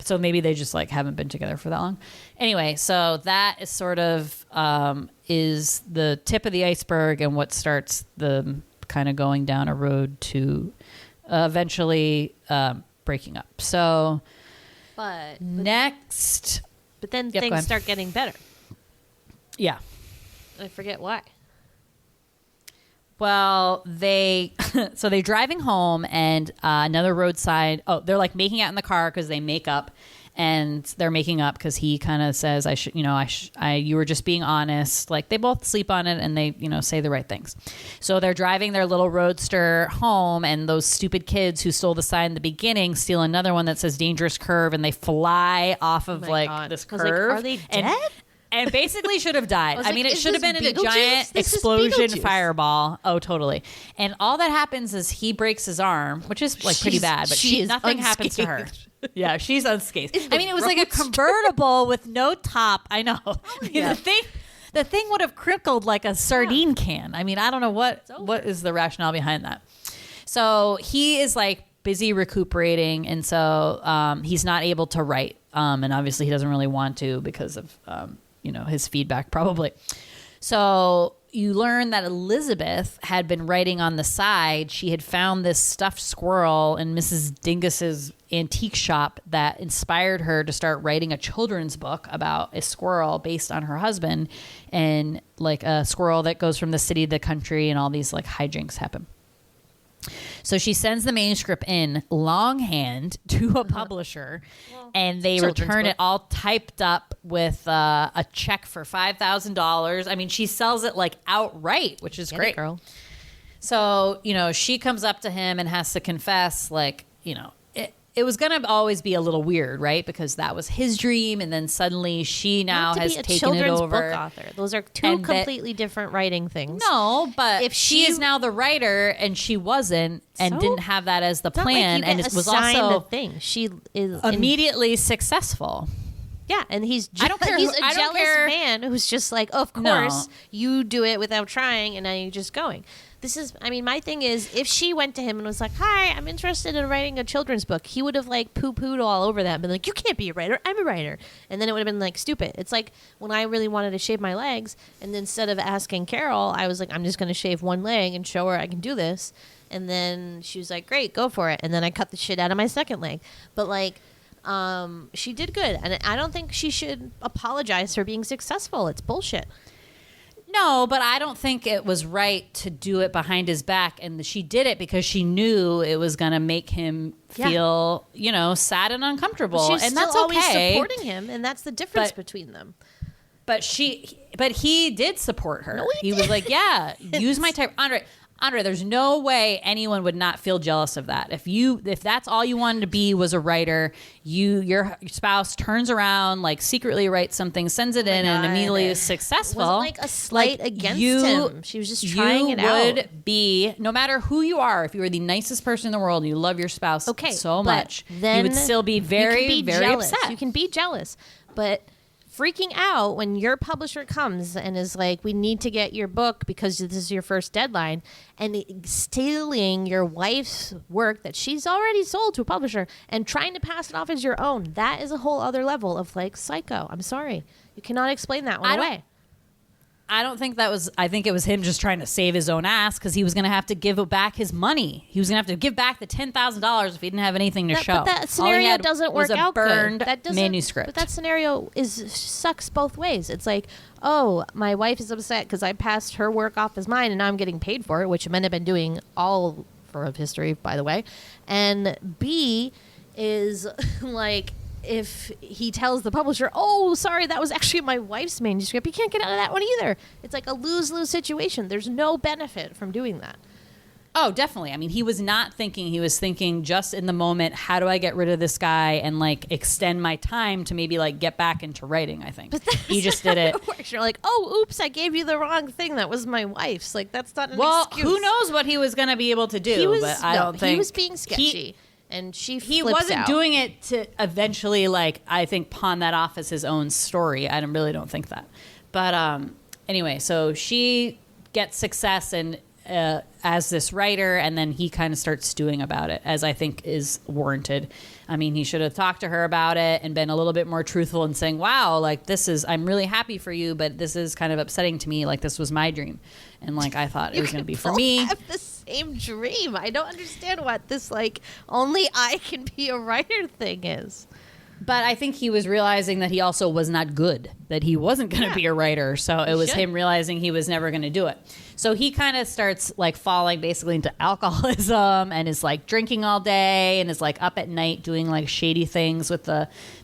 So maybe they just like haven't been together for that long. Anyway, so that is sort of is the tip of the iceberg and what starts the kind of going down a road to eventually breaking up. So But next, then Yep, go things ahead. start getting better. yeah. I forget why. Well, they're driving home and another roadside. Oh, they're like making out in the car because they make up, and they're making up because he kind of says, you were just being honest. Like they both sleep on it and they, you know, say the right things. So they're driving their little roadster home, and those stupid kids who stole the sign in the beginning steal another one that says dangerous curve, and they fly off of God. this I was like, curve. are they dead? And basically should have died. was I like, mean, it is should have this been in a Beetlejuice? giant This is explosion Beetlejuice. fireball. Oh, totally. And all that happens is he breaks his arm, which is like pretty bad, but she is nothing happens to her. unscathed. Yeah, she's unscathed. In I mean, it was the like a roadster. convertible with no top. I know. Yeah. The thing would have crinkled like a sardine can. I mean, I don't know what is the rationale behind that. So he is like busy recuperating, and so he's not able to write, and obviously he doesn't really want to because of his feedback probably. So you learn that Elizabeth had been writing on the side. She had found this stuffed squirrel in Mrs. Dingus's antique shop that inspired her to start writing a children's book about a squirrel based on her husband, and like a squirrel that goes from the city to the country, and all these like hijinks happen. So she sends the manuscript in longhand to a publisher, and they children's return book. it all typed up with a check for $5,000. I mean, she sells it like outright, which is Get great. it, girl. So, she comes up to him and has to confess, like, it was going to always be a little weird, right? Because that was his dream, and then suddenly she now Not to has be a taken it children's over. book author. Those are two And that- completely different writing things. No, but If she she- is now the writer, and she wasn't, and So? didn't have that as the It's not plan, like you and get it was assigned also a thing. She is immediately successful. Yeah, and he's I don't care he's who- a I don't jealous care- man who's just like, of No. course, you do it without trying, and now you're just going. My thing is, if she went to him and was like, hi, I'm interested in writing a children's book, he would have like poo-pooed all over that and been like, you can't be a writer, I'm a writer. And then it would have been like stupid. It's like when I really wanted to shave my legs, and then instead of asking Carol, I was like, I'm just going to shave one leg and show her I can do this. And then she was like, great, go for it. And then I cut the shit out of my second leg. But like, she did good. And I don't think she should apologize for being successful. It's bullshit. No, but I don't think it was right to do it behind his back. And she did it because she knew it was going to make him feel, sad and uncomfortable. She's and still that's always okay. supporting him, and that's the difference But- between them. But he did support her. No, he was like, yeah, use my type. Andre, there's no way anyone would not feel jealous of that. If that's all you wanted to be was a writer, your spouse turns around, like secretly writes something, sends it in, and immediately is It successful. wasn't like a slight against him. She was just trying it You out. would be, no matter who you are, if you were the nicest person in the world and you love your spouse so but much, then you would still be very, you can be very jealous. upset. You can be jealous, but freaking out when your publisher comes and is like, we need to get your book because this is your first deadline, and stealing your wife's work that she's already sold to a publisher and trying to pass it off as your own, that is a whole other level of like psycho. I'm sorry. You cannot explain that one away. I don't think that was. I think it was him just trying to save his own ass because he was going to have to give back his money. He was going to have to give back the $10,000 if he didn't have anything to show. But that All he scenario had doesn't was work a out burned good. That doesn't, manuscript. But that scenario sucks both ways. It's like, oh, my wife is upset because I passed her work off as mine, and now I'm getting paid for it, which men have been doing all for history, by the way. And B is like, if he tells the publisher, oh, sorry, that was actually my wife's manuscript, he can't get out of that one either. It's like a lose-lose situation. There's no benefit from doing that. Oh, definitely. I mean, he was not thinking. He was thinking just in the moment, how do I get rid of this guy and like extend my time to maybe like get back into writing, I think. He just did it. You're like, oh, oops, I gave you the wrong thing. That was my wife's. Like, that's not an Well, excuse. who knows what he was going to be able to do, He was, but I don't think he was being sketchy. And she he flips wasn't out. doing it to eventually, like, I think, pawn that off as his own story. I really don't think that. But anyway, so she gets success and as this writer, and then he kind of starts stewing about it, as I think is warranted. I mean, he should have talked to her about it and been a little bit more truthful and saying, wow, like, I'm really happy for you, but this is kind of upsetting to me. Like, this was my dream. And, like, I thought it was going to be for me. You have the same dream. I don't understand what this, like, only I can be a writer thing is. But I think he was realizing that he also was not good, that he wasn't going to be a writer. So it was him realizing he was never going to do it. So he kind of starts like falling basically into alcoholism and is like drinking all day and is like up at night doing like shady things with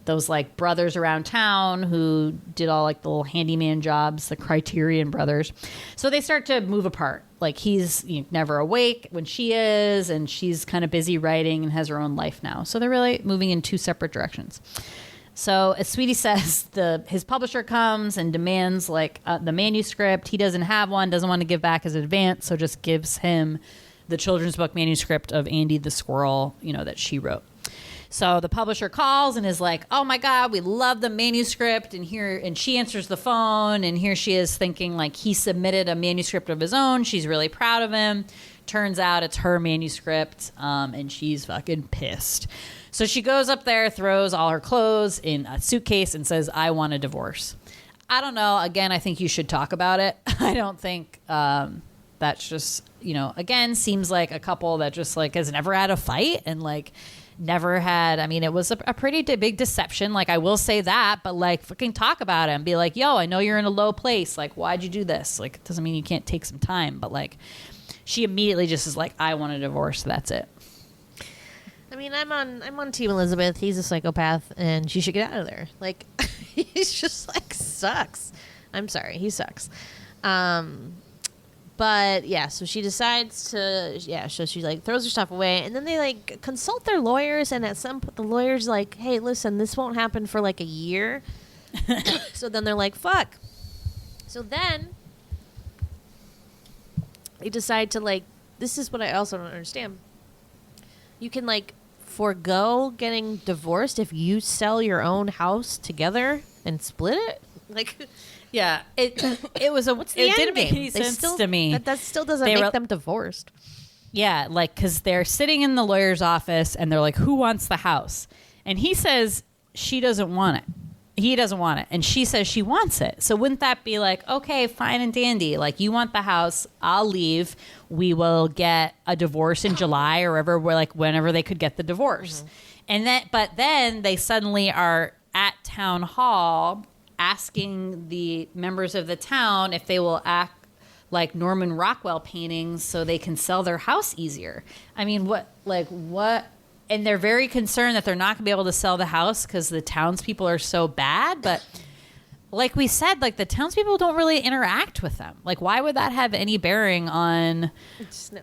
those like brothers around town who did all like the little handyman jobs, the Criterion brothers. So they start to move apart. Like he's never awake when she is, and she's kind of busy writing and has her own life now. So they're really moving in two separate directions. So as Sweetie says, his publisher comes and demands like the manuscript. He doesn't have one, doesn't want to give back his advance, so just gives him the children's book manuscript of Andy the Squirrel, that she wrote. So the publisher calls and is like, oh my God, we love the manuscript. And she answers the phone, and here she is thinking like he submitted a manuscript of his own. She's really proud of him. Turns out it's her manuscript, and she's fucking pissed. So she goes up there, throws all her clothes in a suitcase and says, I want a divorce. I don't know. Again, I think you should talk about it. I don't think that's just, again, seems like a couple that just like has never had a fight and like never had. I mean, it was a pretty big deception. Like, I will say that, but like fucking talk about it and be like, yo, I know you're in a low place. Like, why'd you do this? Like, it doesn't mean you can't take some time, but like she immediately just is like, I want a divorce. That's it. I mean, I'm on Team Elizabeth. He's a psychopath, and she should get out of there. Like, he's just like sucks. I'm sorry, he sucks. But yeah, so she decides to so she like throws her stuff away, and then they like consult their lawyers, and at some point the lawyer's like, hey, listen, this won't happen for like a year. So then they're like, fuck. So then they decide to like, this is what I also don't understand. You can like forego getting divorced if you sell your own house together and split it. Like, yeah, it was a. What's the it end didn't make game? any sense to me. That still doesn't make them divorced. Yeah, like because they're sitting in the lawyer's office and they're like, "Who wants the house?" And he says she doesn't want it. He doesn't want it, and she says she wants it. So wouldn't that be like, okay, fine and dandy? Like, you want the house, I'll leave. We will get a divorce in July or whenever they could get the divorce. Mm-hmm. But then they suddenly are at town hall asking the members of the town if they will act like Norman Rockwell paintings so they can sell their house easier. I mean, what? And they're very concerned that they're not going to be able to sell the house because the townspeople are so bad. But like we said, like the townspeople don't really interact with them. Like, why would that have any bearing on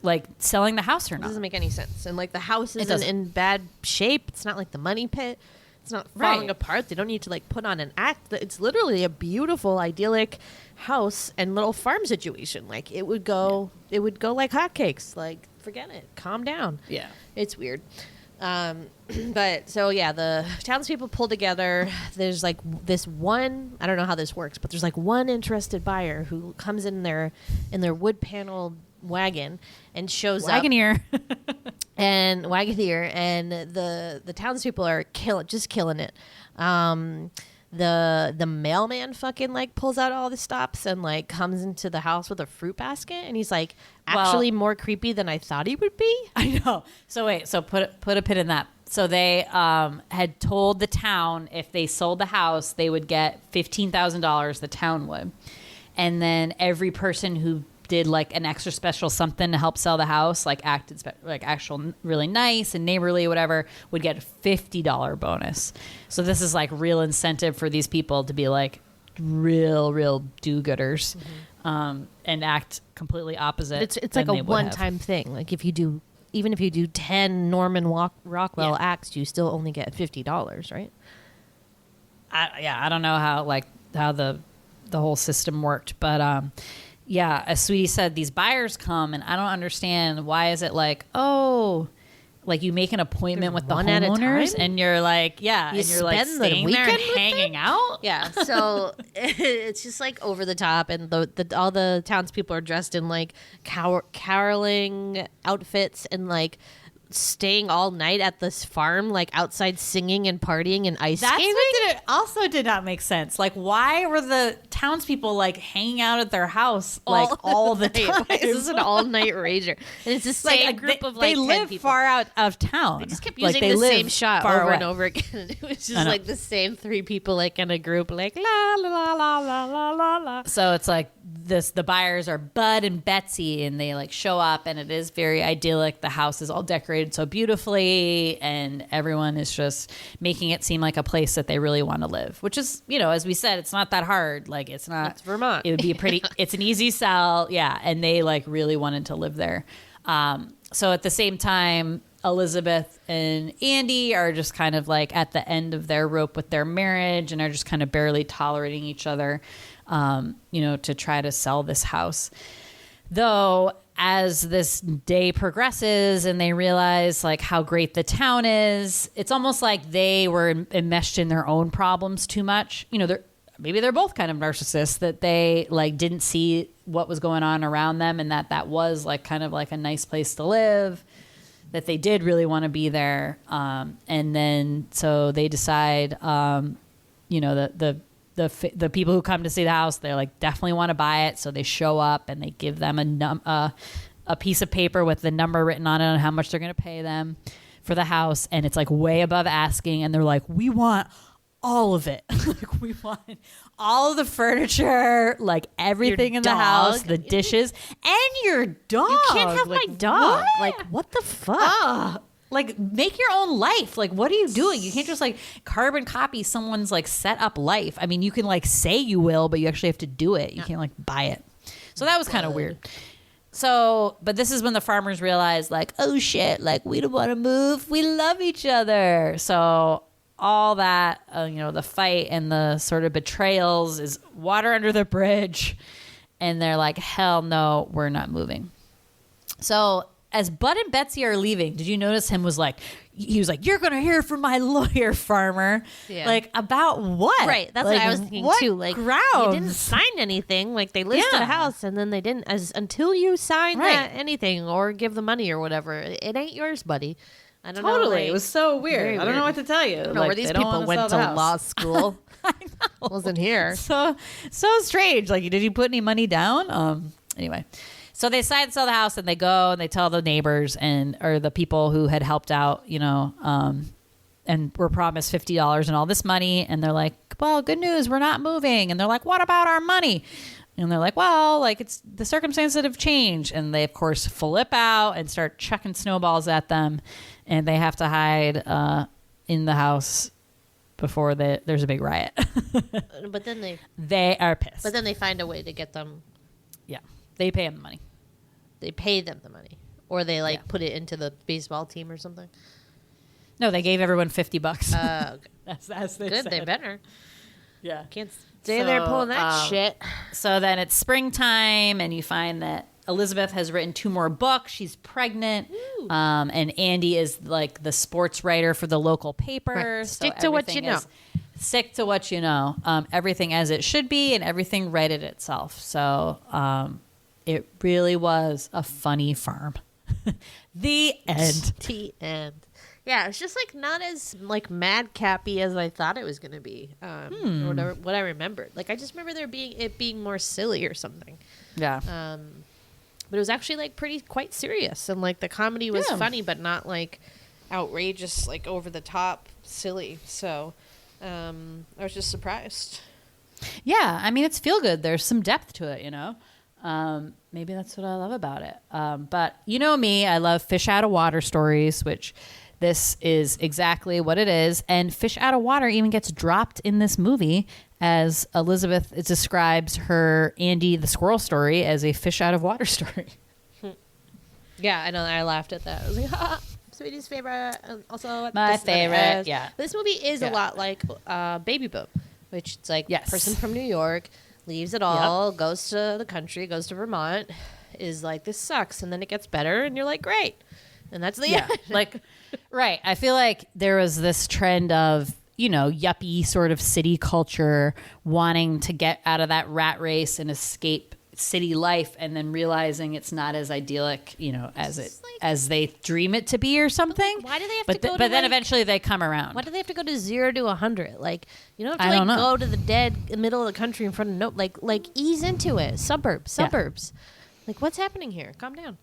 like selling the house or not? It doesn't make any sense. And like the house isn't in bad shape. It's not like the money pit. It's not falling apart. They don't need to like put on an act. It's literally a beautiful, idyllic house and little farm situation. Like it would go like hotcakes. Like, forget it. Calm down. Yeah. It's weird. But so yeah, the townspeople pull together. There's like this one, I don't know how this works, but there's like one interested buyer who comes in their wood panel wagon and shows Wagoneer. and the townspeople are killing it. The mailman fucking like pulls out all the stops and like comes into the house with a fruit basket, and he's like actually more creepy than I thought he would be. I know. So wait, so put a pin in that. So they had told the town if they sold the house, they would get $15,000. The town would, and then every person who did like an extra special something to help sell the house, like acted like actual really nice and neighborly, whatever, would get a $50 bonus. So this is like real incentive for these people to be like real do-gooders, and act completely opposite. It's like a one-time thing. Like even if you do 10 Norman Rockwell acts, you still only get $50, right? I don't know how the whole system worked, but yeah, as Sweetie said, these buyers come, and I don't understand why is it like, oh, Like you make an appointment with the one at a homeowners, time? and you're like, yeah, You and you're like spend the staying there and weekend with hanging out. Yeah, so it's just like over the top, and all the townspeople are dressed in like caroling outfits and like staying all night at this farm, like outside singing and partying and ice That's skating. what also did not make sense. Like, why were the townspeople like hanging out at their house like all the night. time? Why is this an all-night rager? And it's the same group of like they 10 live people. far out of town. They just kept Like, using they the live same shot far over away. and over again. It was just I know. like the same 3 people like in a group, like la la la la la la la la. So it's like the buyers are Bud and Betsy, and they like show up, and it is very idyllic. The house is all decorated so beautifully, and everyone is just making it seem like a place that they really want to live, which is, as we said, it's not that hard. Like it's not. It's Vermont. It would be a pretty. It's an easy sell, yeah. And they like really wanted to live there. So at the same time, Elizabeth and Andy are just kind of like at the end of their rope with their marriage, and are just kind of barely tolerating each other, to try to sell this house. Though, as this day progresses and they realize like how great the town is, it's almost like they were enmeshed in their own problems too much. Maybe they're both kind of narcissists, that they like didn't see what was going on around them, and that was like kind of like a nice place to live, that they did really want to be there. And then so they decide, the people who come to see the house, they like definitely want to buy it. So they show up and they give them a piece of paper with the number written on it and how much they're going to pay them for the house. And it's like way above asking. And they're like, we want all of it. Like we want all of the furniture, like everything in the house, the dishes, and your dog. You can't have like, my dog. what? Like, what the fuck? Like, make your own life. Like, what are you doing? You can't just like carbon copy someone's like set up life. I mean, you can like say you will, but you actually have to do it. You can't like buy it. So that was kind of weird. So, but this is when the farmers realize like, oh shit, like we don't want to move. We love each other. So all that, the fight and the sort of betrayals is water under the bridge. And they're like, hell no, we're not moving. So as Bud and Betsy are leaving, did you notice he was like, you're going to hear from my lawyer, farmer. Yeah. Like, about what? Right. That's like, what I was thinking what too. Like, grounds? you didn't sign anything. Like, they listed Yeah. a house and then they didn't, until you sign Right. that anything or give the money or whatever. It ain't yours, buddy. I don't know. Totally. Like, It was so weird. very I don't know weird. what to tell you. I don't know where these people went to law school. I know. Wasn't here. So strange. Like, did you put any money down? Anyway. So they decide to sell the house, and they go and they tell the neighbors or the people who had helped out, and were promised $50 and all this money. And they're like, well, good news, we're not moving. And they're like, what about our money? And they're like, well, like it's the circumstances that have changed. And they, of course, flip out and start chucking snowballs at them. And they have to hide in the house before there's a big riot. But then they are pissed. But then they find a way to get them. Yeah. They pay them the money. They pay them the money, or they like Yeah. put it into the baseball team or something. No, they gave everyone $50. Okay. As they Good. said. They better. Yeah. Can't stay there pulling that shit. So then it's springtime, and you find that Elizabeth has written 2 more books. She's pregnant. And Andy is like the sports writer for the local paper. Right. So Stick to what you everything know. Stick to what you know. Everything as it should be, and everything righted itself. So it really was a funny farm. The end. The end. Yeah, it's just like not as like madcappy as I thought it was going to be. Or whatever, what I remembered. Like I just remember it being more silly or something. Yeah. But it was actually like quite serious, and like the comedy was Yeah. funny, but not like outrageous, like over the top, silly. So I was just surprised. Yeah, I mean, it's feel good. There's some depth to it, Maybe that's what I love about it. But you know me, I love fish out of water stories, which this is exactly what it is. And fish out of water even gets dropped in this movie, as Elizabeth describes her Andy the squirrel story as a fish out of water story. Yeah, I know. I laughed at that. I was like, ha, Sweetie's favorite. And also, My this and favorite, as. yeah. But this movie is Yeah. a lot like Baby Boom, which it's like Yes. person from New York leaves it all, goes to the country, goes to Vermont, is like, this sucks. And then it gets better, and you're like, great. And that's the Yeah. end. Like, right. I feel like there was this trend of, yuppie sort of city culture wanting to get out of that rat race and escape city life, and then realizing it's not as idyllic, as they dream it to be or something. Why do they have but to go but to then like, eventually they come around. why do they have to go to 0 to 100? Like, you don't I have to don't know. go to the dead middle of the country in front of like ease into it. Suburbs. Like, what's happening here? Calm down.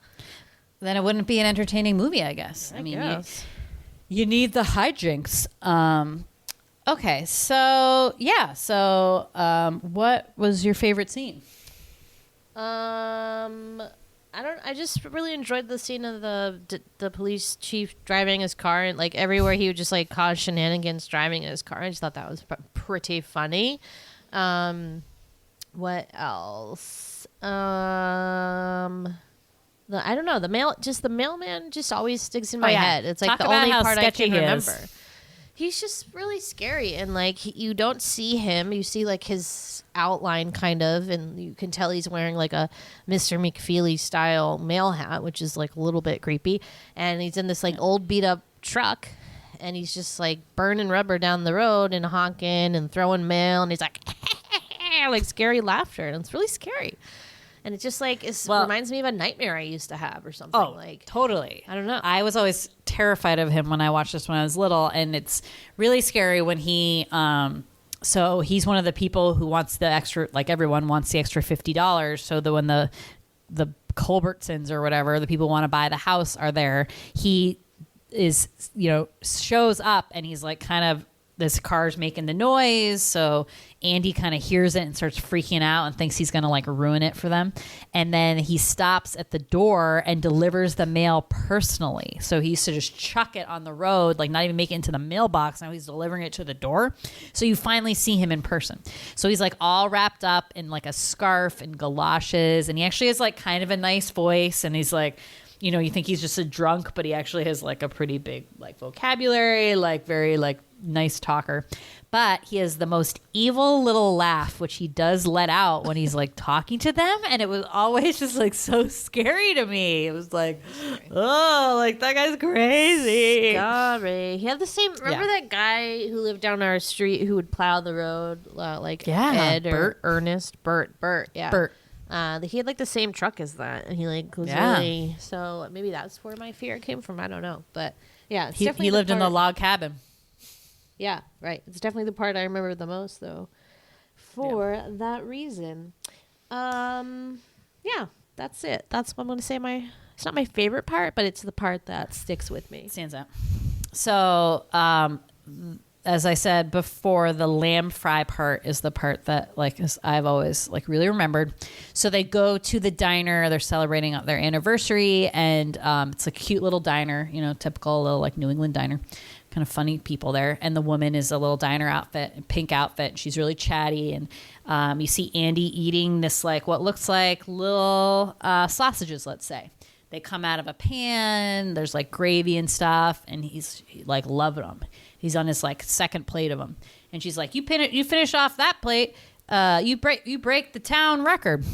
Then it wouldn't be an entertaining movie, I guess. I mean, guess. you need the hijinks. Okay, so yeah, what was your favorite scene? I just really enjoyed the scene of the police chief driving his car, and like everywhere he would just like cause shenanigans driving in his car. I just thought that was pretty funny. What else? I don't know. The mailman just always sticks in my head. It's like Talk the about only how part I sketchy can he remember. is. He's just really scary, and like you don't see him. You see like his outline kind of, and you can tell he's wearing like a Mr. McFeely style mail hat, which is like a little bit creepy. And he's in this like old beat up truck, and he's just like burning rubber down the road and honking and throwing mail, and he's like like scary laughter, and it's really scary. And it's just like reminds me of a nightmare I used to have or something. Oh, like totally. I don't know. I was always terrified of him when I watched this when I was little, and it's really scary when he. So he's one of the people who wants the extra, like everyone wants the extra $50. So that when the Culbertsons or whatever, the people who want to buy the house are there, he is shows up, and he's like kind of. This car's making the noise, so Andy kind of hears it and starts freaking out and thinks he's going to like ruin it for them. And then he stops at the door and delivers the mail personally. So he used to just chuck it on the road, like not even make it into the mailbox. Now he's delivering it to the door. So you finally see him in person. So he's like all wrapped up in like a scarf and galoshes, and he actually has like kind of a nice voice, and he's like, you think he's just a drunk, but he actually has like a pretty big like vocabulary, like very like nice talker. But he has the most evil little laugh, which he does let out when he's like talking to them, and it was always just like so scary to me. It was like, oh, like that guy's crazy. Scary. He had the same. Remember that guy who lived down our street who would plow the road, Ed Bert. or Ernest, Bert, yeah, Bert. He had like the same truck as that, and he like was really. So maybe that's where my fear came from. I don't know, but yeah, it's definitely he lived in the log cabin. Yeah, right. It's definitely the part I remember the most, though, for that reason. Yeah, that's it. That's what I'm going to say. It's not my favorite part, but it's the part that sticks with me. Stands out. So, as I said before, the lamb fry part is the part that I've always really remembered. So they go to the diner. They're celebrating their anniversary, and it's a cute little diner. Typical little New England diner. Kind of funny people there, and the woman is a little diner outfit, pink outfit, and she's really chatty, and you see Andy eating this what looks like little sausages, let's say. They come out of a pan, there's gravy and stuff, and he's loving them. He's on his second plate of them, and she's like, you finish off that plate, you break the town record.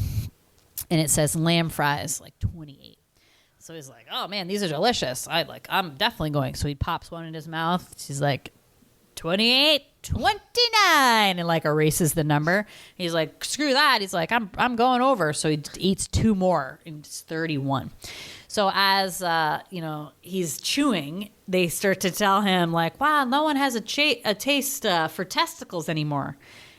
And it says lamb fries 28. So he's like, oh man, these are delicious. I'm definitely going. So he pops one in his mouth. She's like, 28, 29, and erases the number. He's like, screw that. He's like, I'm going over. So he eats two more, and it's 31. So as he's chewing, they start to tell him wow, no one has a taste for testicles anymore.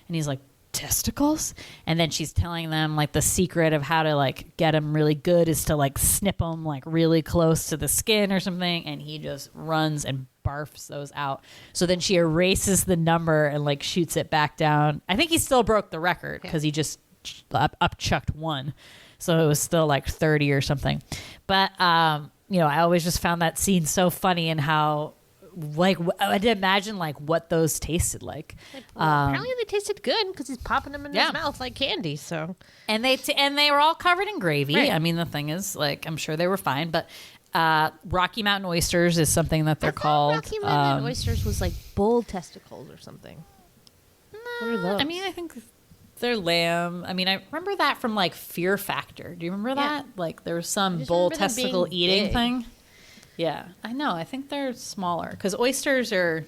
And he's like, testicles? And then she's telling them the secret of how to get them really good is to snip them really close to the skin or something, and he just runs and barfs those out. So then she erases the number and shoots it back down. I think he still broke the record because he just upchucked one, so it was still 30 or something. But I always just found that scene so funny, and how I did imagine what those tasted like. Apparently they tasted good because he's popping them in his mouth like candy. So and they were all covered in gravy. Right. I mean, the thing is, I'm sure they were fine, but Rocky Mountain oysters is something that they're called. Rocky Mountain oysters was bull testicles or something. What are those? I mean, I think they're lamb. I mean, I remember that from Fear Factor. Do you remember that? There was some bull testicle eating thing. Yeah, I know. I think they're smaller because oysters are,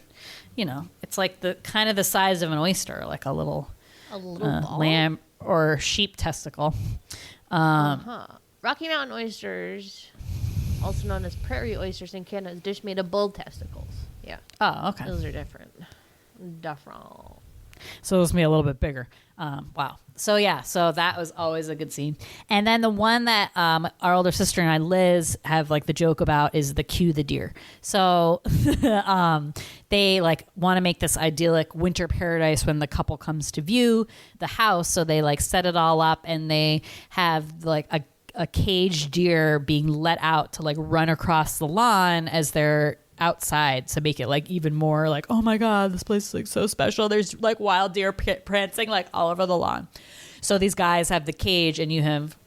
it's like the kind of the size of an oyster, like a little ball? lamb or sheep testicle. Rocky Mountain oysters, also known as prairie oysters in Canada, is a dish made of bull testicles. Yeah. Oh, okay. Those are different. So it's me a little bit bigger. Wow. So yeah, so that was always a good scene. And then the one that our older sister and I, Liz, have like the joke about is the cue the deer. So they like want to make this idyllic winter paradise when the couple comes to view the house. So they like set it all up and they have like a caged deer being let out to like run across the lawn as they're outside to make it like even more like, oh my god, this place is like so special. There's like wild deer prancing like all over the lawn. So these guys have the cage and you have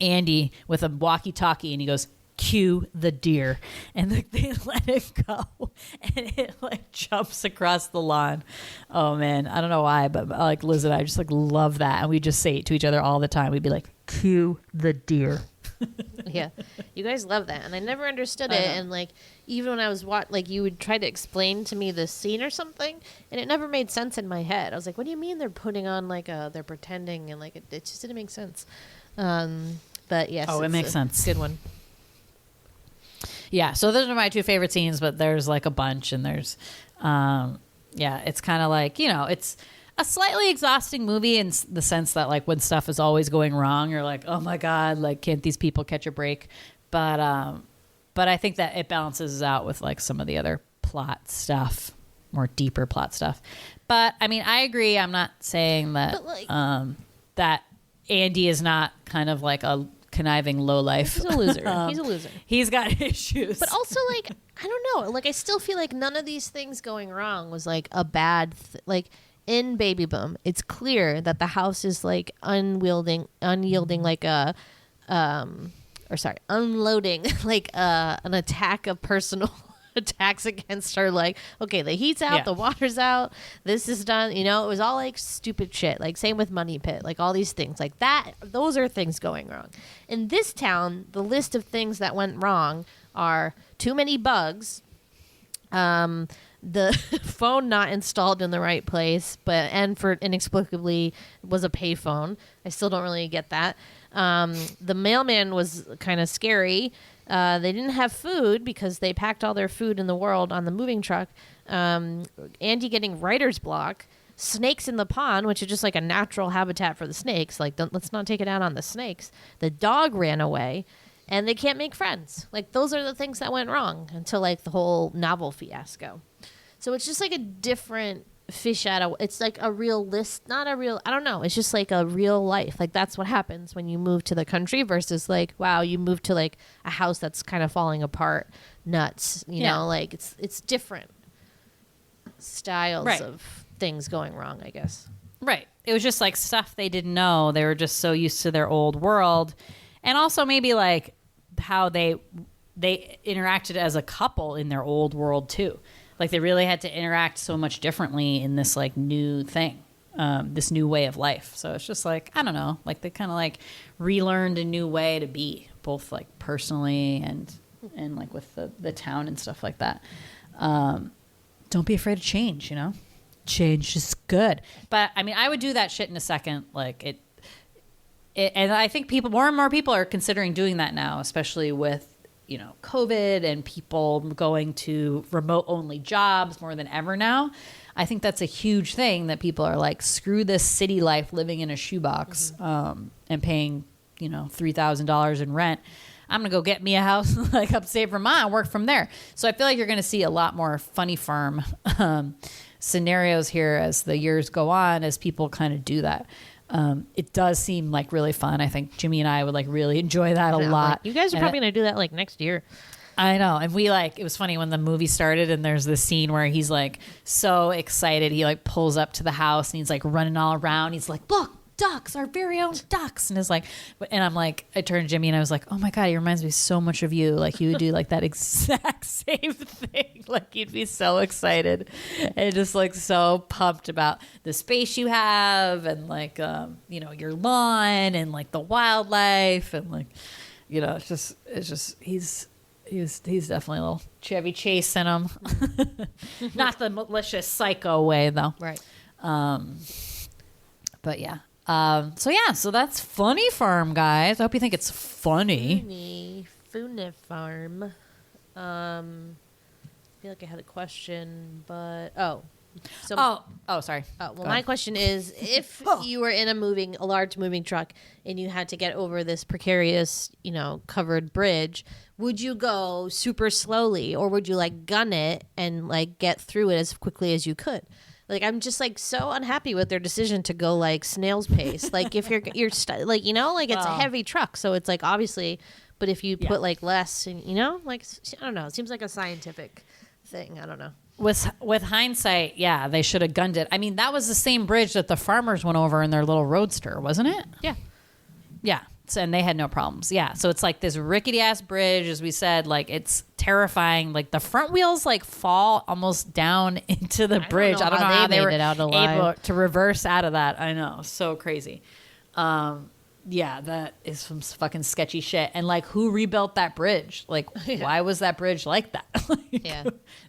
Andy with a walkie-talkie and he goes, cue the deer, and like they let it go and it like jumps across the lawn. Oh man, I don't know why, but like Liz and I just like love that, and we just say it to each other all the time. We'd be like, cue the deer. Yeah, you guys love that, and I never understood it. And like, even when I was you would try to explain to me the scene or something, and it never made sense in my head. I was like, what do you mean they're putting on like they're pretending, and like it just didn't make sense. But yes, it makes sense. Good one. Yeah, so those are my two favorite scenes, but there's like a bunch, and there's it's kind of like, it's a slightly exhausting movie in the sense that like when stuff is always going wrong, you're like, oh my god, like can't these people catch a break? But I think that it balances out with like some of the other plot stuff, more deeper plot stuff. But I mean, I agree. I'm not saying that that Andy is not kind of like a conniving lowlife. He's a loser. He's a loser. He's got issues. But also, like, I don't know. Like, I still feel like none of these things going wrong was like a bad like. In Baby Boom, it's clear that the house is like unyielding like unloading like an attack of personal attacks against her. Like, okay, the heat's out, the water's out, this is done. It was all like stupid shit. Like, same with Money Pit, like all these things like that. Those are things going wrong. In this town, the list of things that went wrong are too many bugs. The phone not installed in the right place, and for inexplicably was a payphone. I still don't really get that. The mailman was kind of scary. They didn't have food because they packed all their food in the world on the moving truck. Andy getting writer's block. Snakes in the pond, which is just like a natural habitat for the snakes. Like, let's not take it out on the snakes. The dog ran away. And they can't make friends. Like, those are the things that went wrong until, like, the whole novel fiasco. So it's just, like, a different fish out of... It's, like, a real list. Not a real... I don't know. It's just, like, a real life. Like, that's what happens when you move to the country versus, like, wow, you move to, like, a house that's kind of falling apart. Nuts. You know? Like, it's different styles of things going wrong, I guess. Right. It was just, like, stuff they didn't know. They were just so used to their old world. And also maybe, like... how they interacted as a couple in their old world too. Like they really had to interact so much differently in this like new thing, this new way of life. So it's just like, I don't know, like they kind of like relearned a new way to be, both like personally and like with the town and stuff like that. Don't be afraid of change, change is good. But I mean, I would do that shit in a second. Like it, and I think more and more people are considering doing that now, especially with, COVID and people going to remote only jobs more than ever now. I think that's a huge thing that people are like, screw this city life living in a shoebox and paying, $3,000 in rent. I'm going to go get me a house like upstate Vermont and work from there. So I feel like you're going to see a lot more funny farm scenarios here as the years go on, as people kind of do that. It does seem like really fun. I think Jimmy and I would like really enjoy that a lot. Like, you guys are probably going to do that like next year. I know. And we it was funny when the movie started and there's this scene where he's like so excited. He like pulls up to the house and he's like running all around. He's like, look, ducks, our very own ducks. And it's like, and I'm like, I turned to Jimmy and I was like, oh my God, he reminds me so much of you. Like you would do like that exact same thing. Like you'd be so excited and just like so pumped about the space you have and like, your lawn and like the wildlife and like, it's just, he's definitely a little Chevy Chase in him. Not the malicious psycho way, though. Right. But yeah. So that's Funny Farm, guys. I hope you think it's funny. Funny Farm. I feel like I had a question, but sorry. My question is, if you were in a large moving truck and you had to get over this precarious, covered bridge, would you go super slowly, or would you like gun it and like get through it as quickly as you could? Like, I'm just like so unhappy with their decision to go like snail's pace. Like, if you're it's a heavy truck, so it's like obviously, but if you put like less, and like, I don't know, it seems like a scientific thing. I don't know. With hindsight, yeah, they should have gunned it. I mean, that was the same bridge that the farmers went over in their little roadster, wasn't it? Yeah. Yeah. So, and they had no problems. Yeah. So it's like this rickety ass bridge, as we said, like it's terrifying. Like the front wheels like fall almost down into the bridge. I don't know how they were able to reverse out of that. I know. So crazy. Yeah, that is some fucking sketchy shit. And like, who rebuilt that bridge? Like, why was that bridge like that?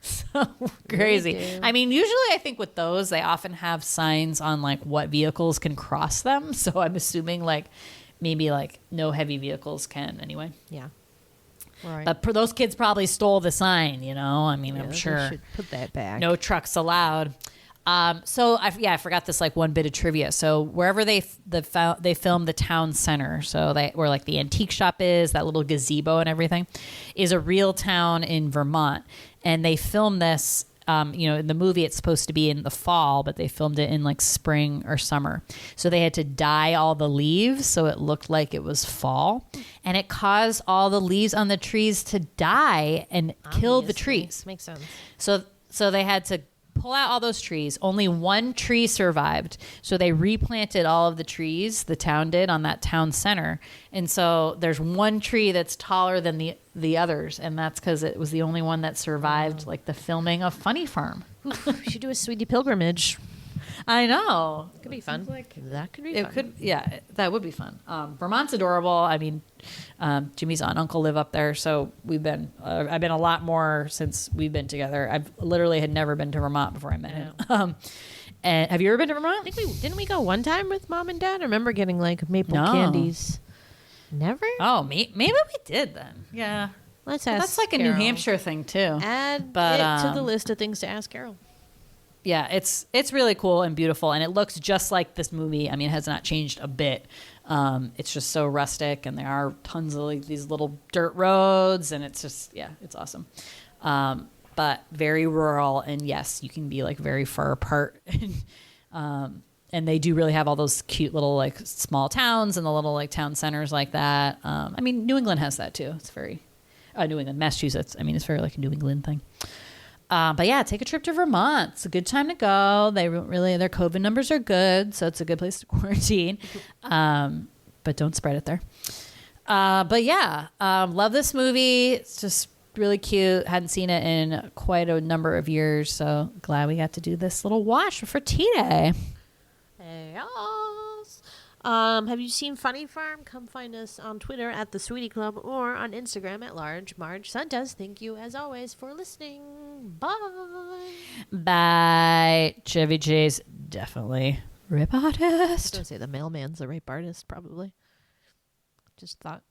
So crazy. Really, I mean, usually I think with those, they often have signs on like what vehicles can cross them. So I'm assuming like maybe like no heavy vehicles can anyway. Yeah. Right. But those kids probably stole the sign, I mean, I'm sure. They should put that back. No trucks allowed. So I forgot this like one bit of trivia. So wherever they filmed the town center, so where like the antique shop is, that little gazebo and everything, is a real town in Vermont, and they filmed this. In the movie it's supposed to be in the fall, but they filmed it in like spring or summer. So they had to dye all the leaves so it looked like it was fall, and it caused all the leaves on the trees to die and kill the trees. Makes sense. So they had to pull out all those trees. Only one tree survived. So they replanted all of the trees, the town did, on that town center. And so there's one tree that's taller than the others. And that's because it was the only one that survived like the filming of Funny Farm. We should do a Sweetie pilgrimage. I know. It could be fun. That could be fun. That would be fun. Vermont's adorable. I mean, Jimmy's aunt and uncle live up there, so I've been a lot more since we've been together. I've literally had never been to Vermont before I met him. And have you ever been to Vermont? Didn't we go one time with Mom and Dad? I remember getting like maple candies. Never? Oh, maybe we did then. Yeah. Let's ask. That's like a Carol. New Hampshire thing too. Add it to the list of things to ask Carol. Yeah, it's really cool and beautiful, and it looks just like this movie. I mean, it has not changed a bit. It's just so rustic, and there are tons of like these little dirt roads, and it's just, it's awesome. But very rural, and yes, you can be like very far apart. And they do really have all those cute little like small towns and the little like town centers like that. I mean, New England has that too. It's very New England, Massachusetts. I mean, it's very like a New England thing. But yeah, take a trip to Vermont. It's a good time to go. Their COVID numbers are good, so it's a good place to quarantine. But don't spread it there. But yeah, love this movie. It's just really cute. Hadn't seen it in quite a number of years, so glad we got to do this little watch for T-Day. Yes. Have you seen Funny Farm? Come find us on Twitter at The Sweetie Club or on Instagram at Large Marge Santos. Thank you, as always, for listening. Bye. Bye. Chevy Chase, definitely rip artist. I was going to say the mailman's a rape artist, probably. Just thought.